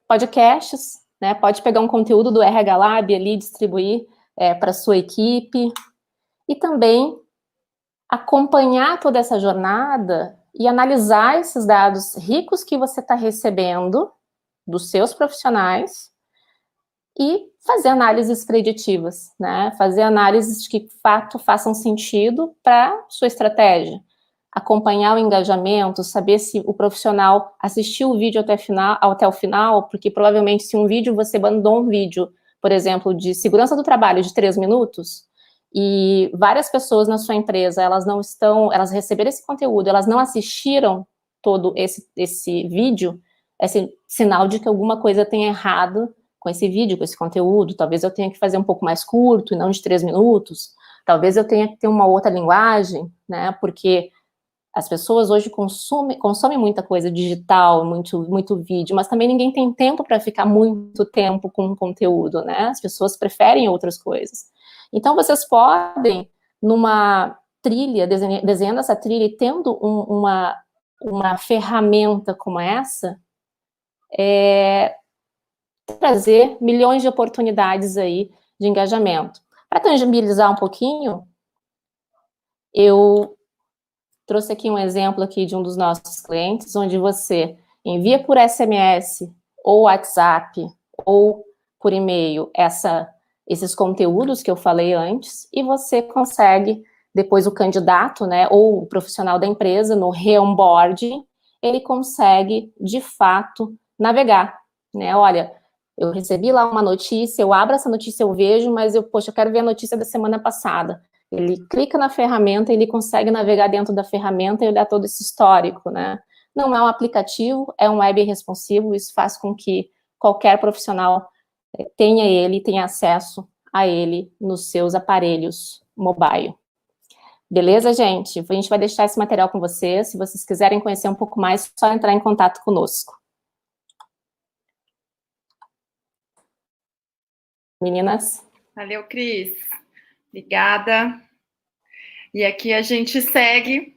Speaker 2: Podcasts, né, pode pegar um conteúdo do RH Lab ali, distribuir para a sua equipe, e também acompanhar toda essa jornada e analisar esses dados ricos que você está recebendo dos seus profissionais e fazer análises preditivas, né, fazer análises que, de fato, façam sentido para sua estratégia. acompanhar o engajamento, saber se o profissional assistiu o vídeo até o final, porque provavelmente se um vídeo, você mandou um vídeo, por exemplo, de segurança do trabalho de 3 minutos, e várias pessoas na sua empresa, elas receberam esse conteúdo, elas não assistiram todo esse vídeo, é sinal de que alguma coisa tem errado com esse vídeo, com esse conteúdo. Talvez eu tenha que fazer um pouco mais curto, e não de 3 minutos, talvez eu tenha que ter uma outra linguagem, né, porque as pessoas hoje consomem muita coisa digital, muito vídeo, mas também ninguém tem tempo para ficar muito tempo com conteúdo, né? As pessoas preferem outras coisas. Então, vocês podem, numa trilha, desenhando essa trilha e tendo uma ferramenta como essa, trazer milhões de oportunidades aí de engajamento. Para tangibilizar um pouquinho, eu trouxe aqui um exemplo aqui de um dos nossos clientes, onde você envia por SMS, ou WhatsApp, ou por e-mail, esses conteúdos que eu falei antes, e você consegue, depois o candidato, né, ou o profissional da empresa, no re-onboarding, ele consegue, de fato, navegar, né, olha, eu recebi lá uma notícia, eu abro essa notícia, eu vejo, mas eu quero ver a notícia da semana passada. Ele clica na ferramenta, ele consegue navegar dentro da ferramenta e olhar todo esse histórico, né? Não é um aplicativo, é um web responsivo, isso faz com que qualquer profissional tenha acesso a ele nos seus aparelhos mobile. Beleza, gente? A gente vai deixar esse material com vocês. Se vocês quiserem conhecer um pouco mais, é só entrar em contato conosco. Meninas?
Speaker 3: Valeu, Cris. Obrigada. E aqui a gente segue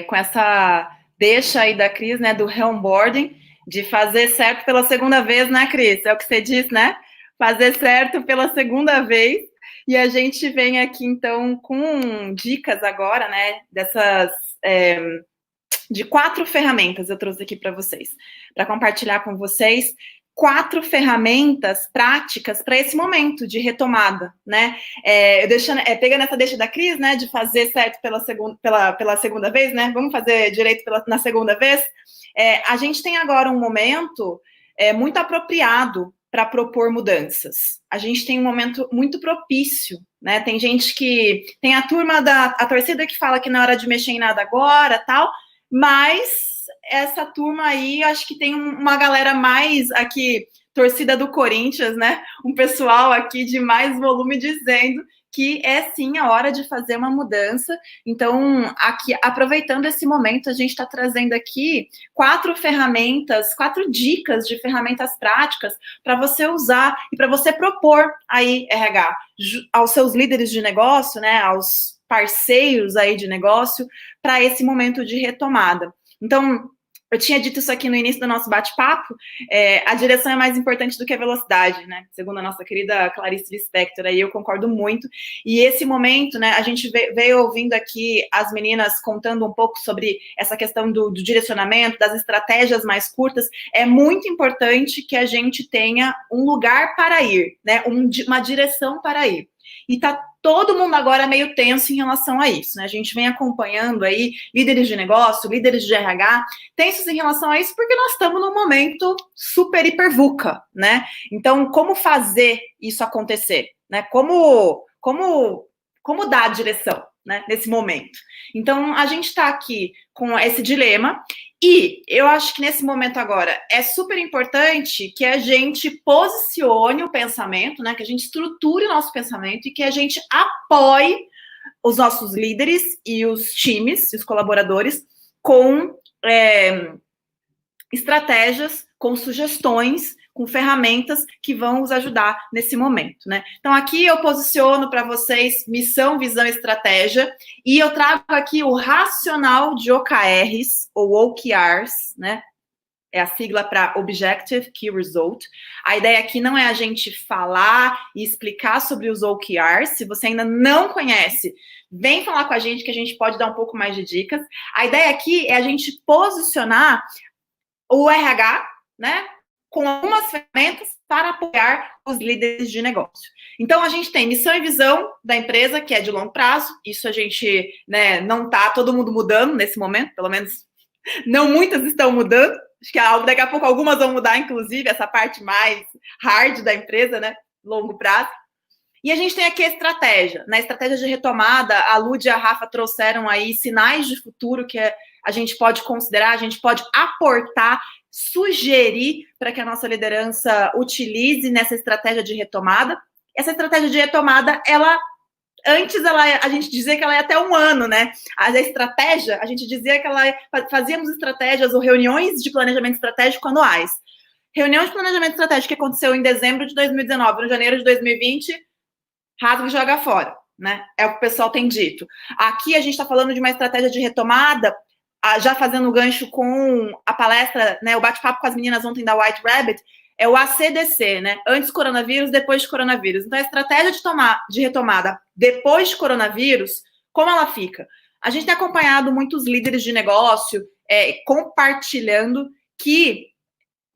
Speaker 3: com essa deixa aí da Cris, né, do re-onboarding, de fazer certo pela segunda vez, né, Cris? É o que você disse, né? Fazer certo pela segunda vez. E a gente vem aqui, então, com dicas agora, né, dessas... de 4 ferramentas eu trouxe aqui para vocês, para compartilhar com vocês 4 ferramentas práticas para esse momento de retomada, né? Pegando essa deixa da Cris, né, de fazer certo pela segunda vez, né? Vamos fazer direito na segunda vez. A gente tem agora um momento muito apropriado para propor mudanças. A gente tem um momento muito propício, né? Tem gente que tem a torcida que fala que não é hora de mexer em nada agora, tal, mas essa turma aí, acho que tem uma galera mais aqui, torcida do Corinthians, né? Um pessoal aqui de mais volume dizendo que é sim a hora de fazer uma mudança. Então, aqui, aproveitando esse momento, a gente está trazendo aqui 4 ferramentas, 4 dicas de ferramentas práticas para você usar e para você propor aí, RH, aos seus líderes de negócio, né? Aos parceiros aí de negócio, para esse momento de retomada. Então, eu tinha dito isso aqui no início do nosso bate-papo, a direção é mais importante do que a velocidade, né? Segundo a nossa querida Clarice Lispector, aí eu concordo muito. E esse momento, né, a gente veio ouvindo aqui as meninas contando um pouco sobre essa questão do direcionamento, das estratégias mais curtas. É muito importante que a gente tenha um lugar para ir, né? Uma direção para ir. E tá todo mundo agora meio tenso em relação a isso, né? A gente vem acompanhando aí líderes de negócio, líderes de RH, tensos em relação a isso, porque nós estamos num momento super hiper VUCA, né? Então, como fazer isso acontecer, né? Como dar a direção, né, nesse momento? Então, a gente está aqui com esse dilema, e eu acho que nesse momento agora é super importante que a gente posicione o pensamento, né, que a gente estruture o nosso pensamento e que a gente apoie os nossos líderes e os times, os colaboradores, com estratégias, com sugestões, com ferramentas que vão nos ajudar nesse momento, né? Então, aqui eu posiciono para vocês missão, visão e estratégia, e eu trago aqui o racional de OKRs, ou OKRs, né? É a sigla para Objective Key Result. A ideia aqui não é a gente falar e explicar sobre os OKRs. Se você ainda não conhece, vem falar com a gente que a gente pode dar um pouco mais de dicas. A ideia aqui é a gente posicionar o RH, né, com algumas ferramentas para apoiar os líderes de negócio. Então, a gente tem missão e visão da empresa, que é de longo prazo. Isso a gente, né, não está todo mundo mudando nesse momento, pelo menos não muitas estão mudando. Acho que daqui a pouco algumas vão mudar, inclusive, essa parte mais hard da empresa, né, longo prazo. E a gente tem aqui a estratégia. Na estratégia de retomada, a Lud e a Rafa trouxeram aí sinais de futuro que a gente pode considerar, a gente pode aportar, sugerir para que a nossa liderança utilize nessa estratégia de retomada. Essa estratégia de retomada, a gente dizia que ela ia até 1 ano, né? A estratégia, a gente dizia que fazíamos estratégias ou reuniões de planejamento estratégico anuais. Reunião de planejamento estratégico que aconteceu em dezembro de 2019, no janeiro de 2020, rasga e joga fora, né? É o que o pessoal tem dito. Aqui a gente está falando de uma estratégia de retomada, já fazendo gancho com a palestra, né? O bate-papo com as meninas ontem da White Rabbit, é o ACDC, né? Antes coronavírus, depois de coronavírus. Então, a estratégia de retomada depois de coronavírus, como ela fica? A gente tem acompanhado muitos líderes de negócio compartilhando que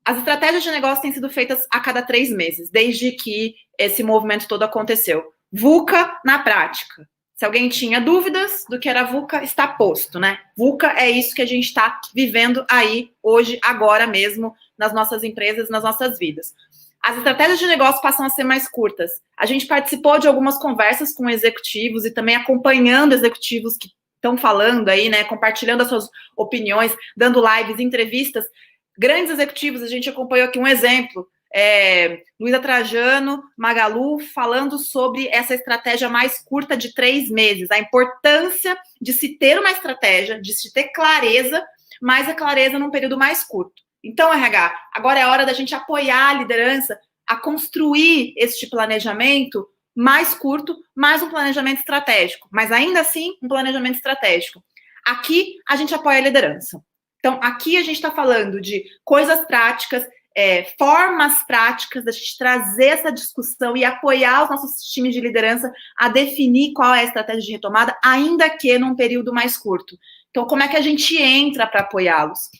Speaker 3: as estratégias de negócio têm sido feitas a cada 3 meses, desde que esse movimento todo aconteceu. VUCA na prática. Se alguém tinha dúvidas do que era VUCA, está posto, né? VUCA é isso que a gente está vivendo aí, hoje, agora mesmo, nas nossas empresas, nas nossas vidas. As estratégias de negócio passam a ser mais curtas. A gente participou de algumas conversas com executivos e também acompanhando executivos que estão falando aí, né? Compartilhando as suas opiniões, dando lives, entrevistas. Grandes executivos, a gente acompanhou aqui um exemplo, Luísa Trajano, Magalu, falando sobre essa estratégia mais curta de 3 meses, a importância de se ter uma estratégia, de se ter clareza, mas a clareza num período mais curto. Então, RH, agora é a hora da gente apoiar a liderança a construir este planejamento mais curto, mais um planejamento estratégico, mas ainda assim um planejamento estratégico. Aqui a gente apoia a liderança. Então, aqui a gente está falando de coisas práticas, formas práticas da gente trazer essa discussão e apoiar os nossos times de liderança a definir qual é a estratégia de retomada, ainda que num período mais curto. Então, como é que a gente entra para apoiá-los?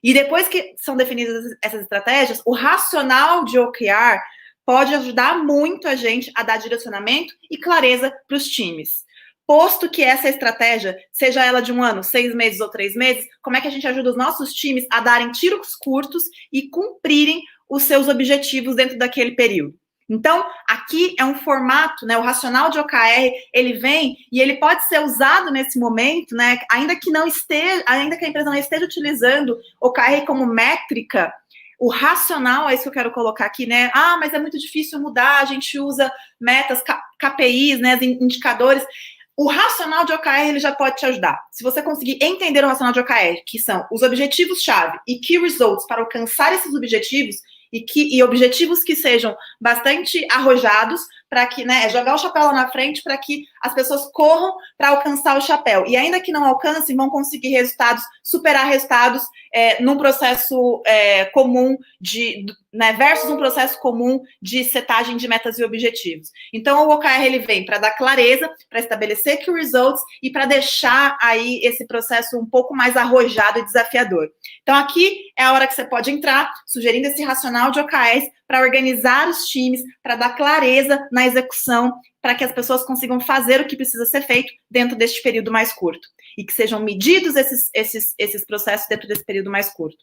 Speaker 3: E depois que são definidas essas estratégias, o racional de OKR pode ajudar muito a gente a dar direcionamento e clareza para os times. Posto que essa estratégia, seja ela de 1 ano, 6 meses ou 3 meses, como é que a gente ajuda os nossos times a darem tiros curtos e cumprirem os seus objetivos dentro daquele período? Então, aqui é um formato, né? O racional de OKR, ele vem e ele pode ser usado nesse momento, né? Ainda que a empresa não esteja utilizando OKR como métrica, o racional, é isso que eu quero colocar aqui, né? Ah, mas é muito difícil mudar, a gente usa metas, KPIs, né? Indicadores. O racional de OKR, ele já pode te ajudar. Se você conseguir entender o racional de OKR, que são os objetivos-chave e key results para alcançar esses objetivos, e objetivos que sejam bastante arrojados, para que, né, jogar o chapéu lá na frente para que as pessoas corram para alcançar o chapéu. E ainda que não alcancem, vão conseguir resultados, superar resultados num processo comum versus um processo comum de setagem de metas e objetivos. Então, o OKR, ele vem para dar clareza, para estabelecer key results e para deixar aí esse processo um pouco mais arrojado e desafiador. Então, aqui é a hora que você pode entrar, sugerindo esse racional de OKRs para organizar os times, para dar clareza na execução, para que as pessoas consigam fazer o que precisa ser feito dentro deste período mais curto. E que sejam medidos esses processos dentro desse período mais curto.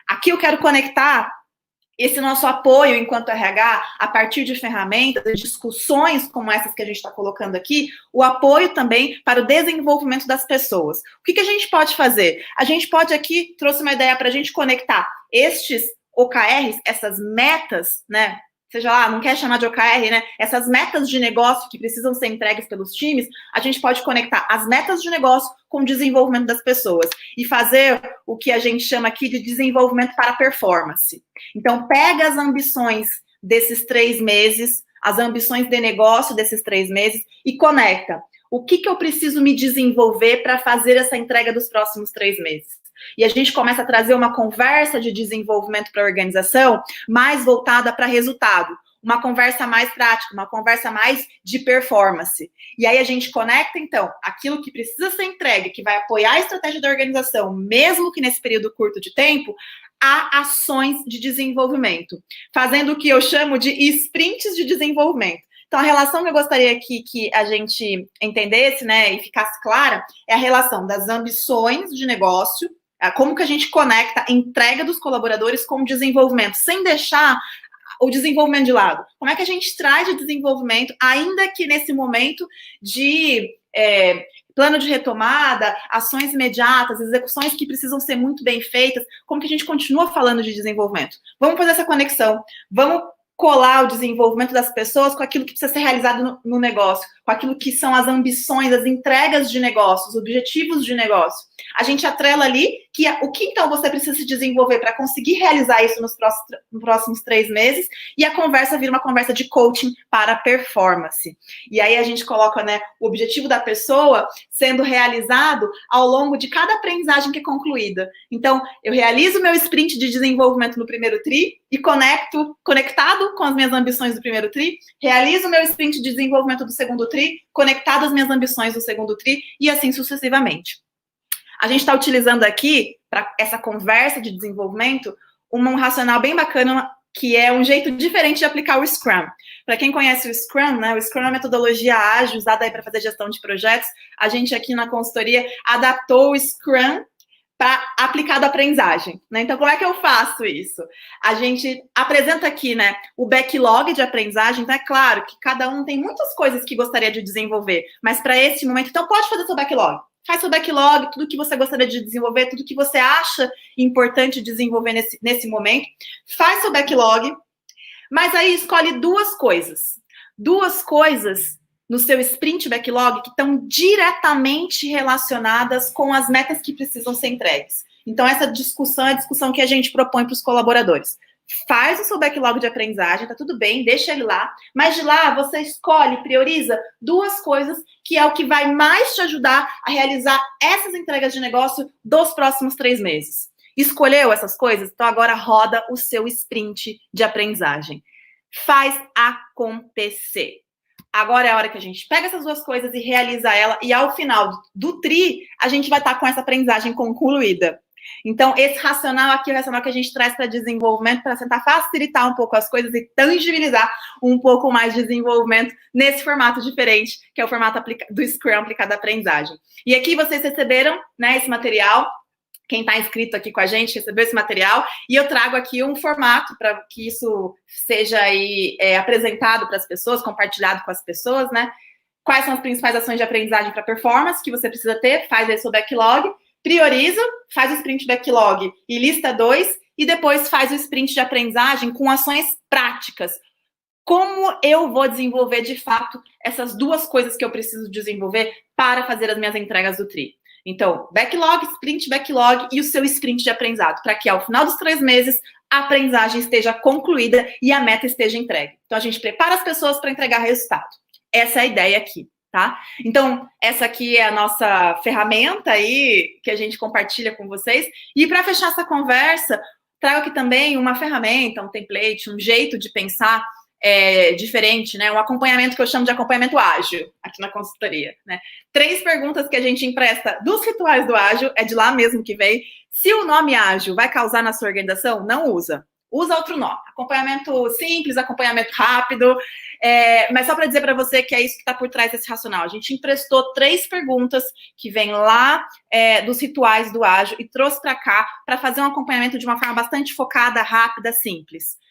Speaker 3: Aqui eu quero conectar esse nosso apoio enquanto RH, a partir de ferramentas, de discussões como essas que a gente está colocando aqui, o apoio também para o desenvolvimento das pessoas. O que a gente pode fazer? A gente pode aqui, trouxe uma ideia para a gente conectar estes OKRs, essas metas, né? Seja lá, não quer chamar de OKR, né? Essas metas de negócio que precisam ser entregues pelos times, a gente pode conectar as metas de negócio com o desenvolvimento das pessoas e fazer o que a gente chama aqui de desenvolvimento para performance. Então, pega as ambições desses 3 meses, as ambições de negócio desses 3 meses e conecta. O que eu preciso me desenvolver para fazer essa entrega dos próximos 3 meses? E a gente começa a trazer uma conversa de desenvolvimento para a organização mais voltada para resultado, uma conversa mais prática, uma conversa mais de performance. E aí a gente conecta, então, aquilo que precisa ser entregue, que vai apoiar a estratégia da organização, mesmo que nesse período curto de tempo, a ações de desenvolvimento, fazendo o que eu chamo de sprints de desenvolvimento. Então, a relação que eu gostaria aqui que a gente entendesse, né, e ficasse clara, é a relação das ambições de negócio, como que a gente conecta a entrega dos colaboradores com o desenvolvimento, sem deixar o desenvolvimento de lado. Como é que a gente traz o desenvolvimento, ainda que nesse momento de plano de retomada, ações imediatas, execuções que precisam ser muito bem feitas, como que a gente continua falando de desenvolvimento? Vamos fazer essa conexão, vamos colar o desenvolvimento das pessoas com aquilo que precisa ser realizado no negócio, com aquilo que são as ambições, as entregas de negócio, os objetivos de negócio. A gente atrela ali que o que então você precisa se desenvolver para conseguir realizar isso nos próximos 3 meses, e a conversa vira uma conversa de coaching para performance. E aí a gente coloca, né, o objetivo da pessoa sendo realizado ao longo de cada aprendizagem que é concluída. Então, eu realizo meu sprint de desenvolvimento no primeiro tri e conectado com as minhas ambições do primeiro tri, realizo meu sprint de desenvolvimento do segundo tri, conectado às minhas ambições do segundo tri, e assim sucessivamente. A gente está utilizando aqui, para essa conversa de desenvolvimento, um racional bem bacana, que é um jeito diferente de aplicar o Scrum. Para quem conhece o Scrum, né, o Scrum é uma metodologia ágil usada aí para fazer gestão de projetos. A gente aqui na consultoria adaptou o Scrum para aplicado à aprendizagem, né? Então, como é que eu faço isso? A gente apresenta aqui, né, o backlog de aprendizagem. Então, é claro que cada um tem muitas coisas que gostaria de desenvolver, mas para esse momento, então pode fazer seu backlog. Faz seu backlog, tudo que você gostaria de desenvolver, tudo que você acha importante desenvolver nesse momento. Faz seu backlog, mas aí escolhe 2 coisas. 2 coisas no seu sprint backlog que estão diretamente relacionadas com as metas que precisam ser entregues. Então, essa discussão é a discussão que a gente propõe para os colaboradores. Faz o seu backlog de aprendizagem, tá tudo bem, deixa ele lá, mas de lá você escolhe, prioriza 2 coisas que é o que vai mais te ajudar a realizar essas entregas de negócio dos próximos 3 meses. Escolheu essas coisas? Então agora roda o seu sprint de aprendizagem. Faz acontecer. Agora é a hora que a gente pega essas 2 coisas e realiza ela, e ao final do tri, a gente vai estar com essa aprendizagem concluída. Então, esse racional aqui é o racional que a gente traz para desenvolvimento, para tentar facilitar um pouco as coisas e tangibilizar um pouco mais de desenvolvimento nesse formato diferente, que é o formato do Scrum aplicado à aprendizagem. E aqui vocês receberam, né, esse material. Quem está inscrito aqui com a gente recebeu esse material, e eu trago aqui um formato para que isso seja aí, apresentado para as pessoas, compartilhado com as pessoas, né? Quais são as principais ações de aprendizagem para performance que você precisa ter? Faz aí seu backlog, prioriza, faz o sprint backlog e lista 2, e depois faz o sprint de aprendizagem com ações práticas. Como eu vou desenvolver, de fato, essas 2 coisas que eu preciso desenvolver para fazer as minhas entregas do tri? Então, backlog, sprint backlog e o seu sprint de aprendizado, para que ao final dos 3 meses a aprendizagem esteja concluída e a meta esteja entregue. Então, a gente prepara as pessoas para entregar resultado. Essa é a ideia aqui, tá? Então, essa aqui é a nossa ferramenta aí que a gente compartilha com vocês. E para fechar essa conversa, trago aqui também uma ferramenta, um template, um jeito de pensar diferente, né? Um acompanhamento que eu chamo de acompanhamento ágil, aqui na consultoria, né? 3 perguntas que a gente empresta dos rituais do ágil, é de lá mesmo que veio. Se o nome ágil vai causar na sua organização, não usa. Usa outro nome. Acompanhamento simples, acompanhamento rápido. Mas só para dizer para você que é isso que está por trás desse racional. A gente emprestou 3 perguntas que vêm lá dos rituais do ágil e trouxe para cá para fazer um acompanhamento de uma forma bastante focada, rápida, simples.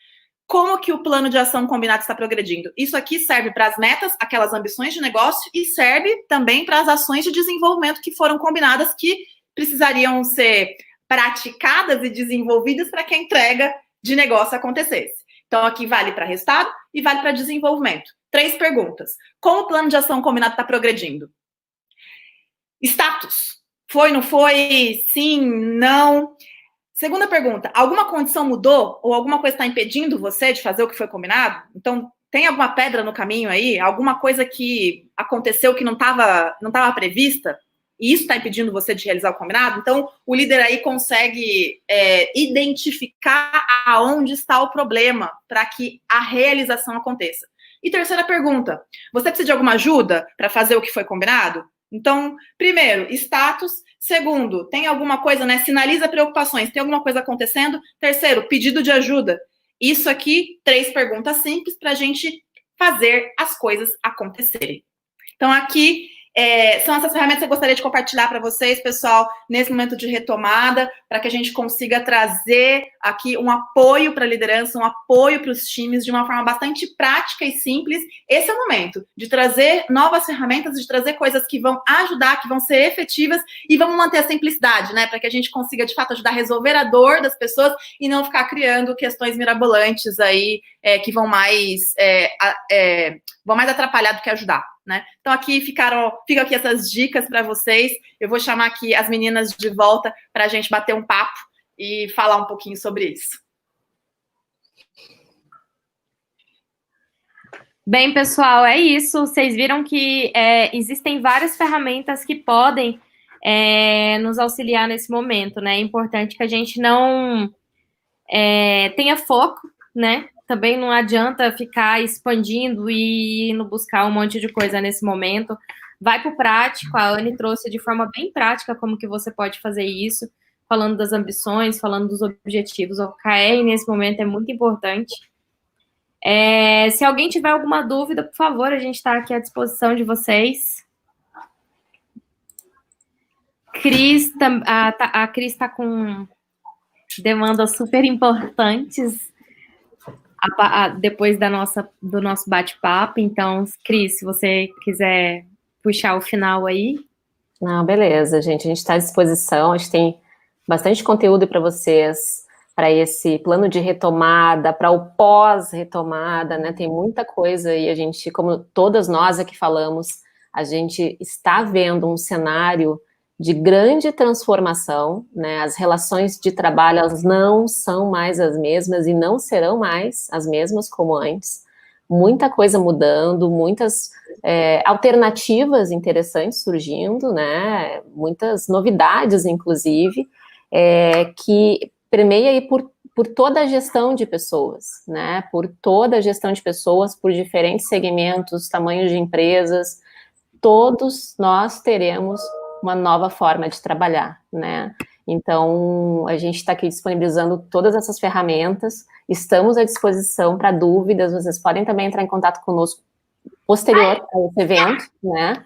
Speaker 3: Como que o plano de ação combinado está progredindo? Isso aqui serve para as metas, aquelas ambições de negócio, e serve também para as ações de desenvolvimento que foram combinadas, que precisariam ser praticadas e desenvolvidas para que a entrega de negócio acontecesse. Então, aqui vale para resultado e vale para desenvolvimento. 3 perguntas. Como o plano de ação combinado está progredindo? Status. Foi, não foi? Sim, não. Segunda pergunta, alguma condição mudou ou alguma coisa está impedindo você de fazer o que foi combinado? Então, tem alguma pedra no caminho aí? Alguma coisa que aconteceu que não estava prevista? E isso está impedindo você de realizar o combinado? Então, o líder aí consegue identificar aonde está o problema para que a realização aconteça. E terceira pergunta, você precisa de alguma ajuda para fazer o que foi combinado? Então, primeiro, status. Segundo, tem alguma coisa, né? Sinaliza preocupações. Tem alguma coisa acontecendo? Terceiro, pedido de ajuda. Isso aqui, 3 perguntas simples para a gente fazer as coisas acontecerem. Então, aqui são essas ferramentas que eu gostaria de compartilhar para vocês, pessoal, nesse momento de retomada, para que a gente consiga trazer aqui um apoio para a liderança, um apoio para os times de uma forma bastante prática e simples. Esse é o momento de trazer novas ferramentas, de trazer coisas que vão ajudar, que vão ser efetivas e vamos manter a simplicidade, né? Para que a gente consiga, de fato, ajudar a resolver a dor das pessoas e não ficar criando questões mirabolantes aí que vão mais atrapalhar do que ajudar, né? Então, ficam aqui essas dicas para vocês. Eu vou chamar aqui as meninas de volta para a gente bater um papo e falar um pouquinho sobre isso.
Speaker 1: Bem, pessoal, é isso. Vocês viram que existem várias ferramentas que podem nos auxiliar nesse momento, né? É importante que a gente não tenha foco, né? Também não adianta ficar expandindo e indo buscar um monte de coisa nesse momento. Vai para o prático. A Anne trouxe de forma bem prática como que você pode fazer isso, falando das ambições, falando dos objetivos. O OKR, nesse momento, é muito importante. Se alguém tiver alguma dúvida, por favor, a gente está aqui à disposição de vocês. A Cris está com demandas super importantes depois do nosso bate-papo. Então, Cris, se você quiser puxar o final aí.
Speaker 2: Não, beleza, gente. A gente está à disposição. A gente tem bastante conteúdo para vocês, para esse plano de retomada, para o pós-retomada, né? Tem muita coisa e a gente, como todas nós aqui falamos, a gente está vendo um cenário de grande transformação, né? As relações de trabalho, elas não são mais as mesmas e não serão mais as mesmas como antes. Muita coisa mudando, muitas alternativas interessantes surgindo, né? Muitas novidades, inclusive, que permeia aí por toda a gestão de pessoas, né? Por toda a gestão de pessoas, por diferentes segmentos, tamanhos de empresas, todos nós teremos uma nova forma de trabalhar, né? Então, a gente está aqui disponibilizando todas essas ferramentas, estamos à disposição para dúvidas, vocês podem também entrar em contato conosco posterior a esse evento, né?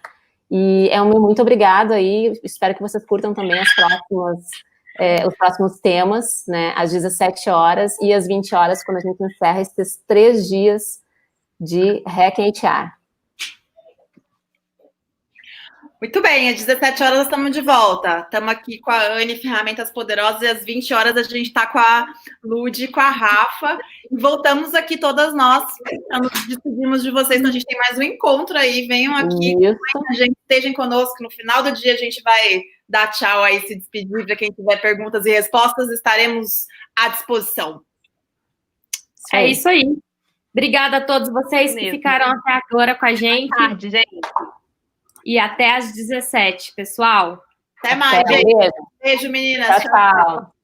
Speaker 2: E muito obrigado aí, espero que vocês curtam também os próximos temas, né? Às 17 horas e às 20 horas, quando a gente encerra esses 3 dias de Hacking HR.
Speaker 3: Muito bem, às 17 horas nós estamos de volta. Estamos aqui com a Anne, Ferramentas Poderosas, e às 20 horas a gente está com a Lud e com a Rafa. E voltamos aqui todas nós, nos despedimos de vocês, então a gente tem mais um encontro aí. Venham aqui, a gente estejam conosco. No final do dia a gente vai dar tchau aí, se despedir. Para quem tiver perguntas e respostas, estaremos à disposição.
Speaker 1: É isso aí. Obrigada a todos vocês que ficaram até agora com a gente.
Speaker 4: Boa tarde, gente.
Speaker 1: E até às 17, pessoal.
Speaker 3: Até mais, gente. Beijo, meninas.
Speaker 2: Tchau, tchau.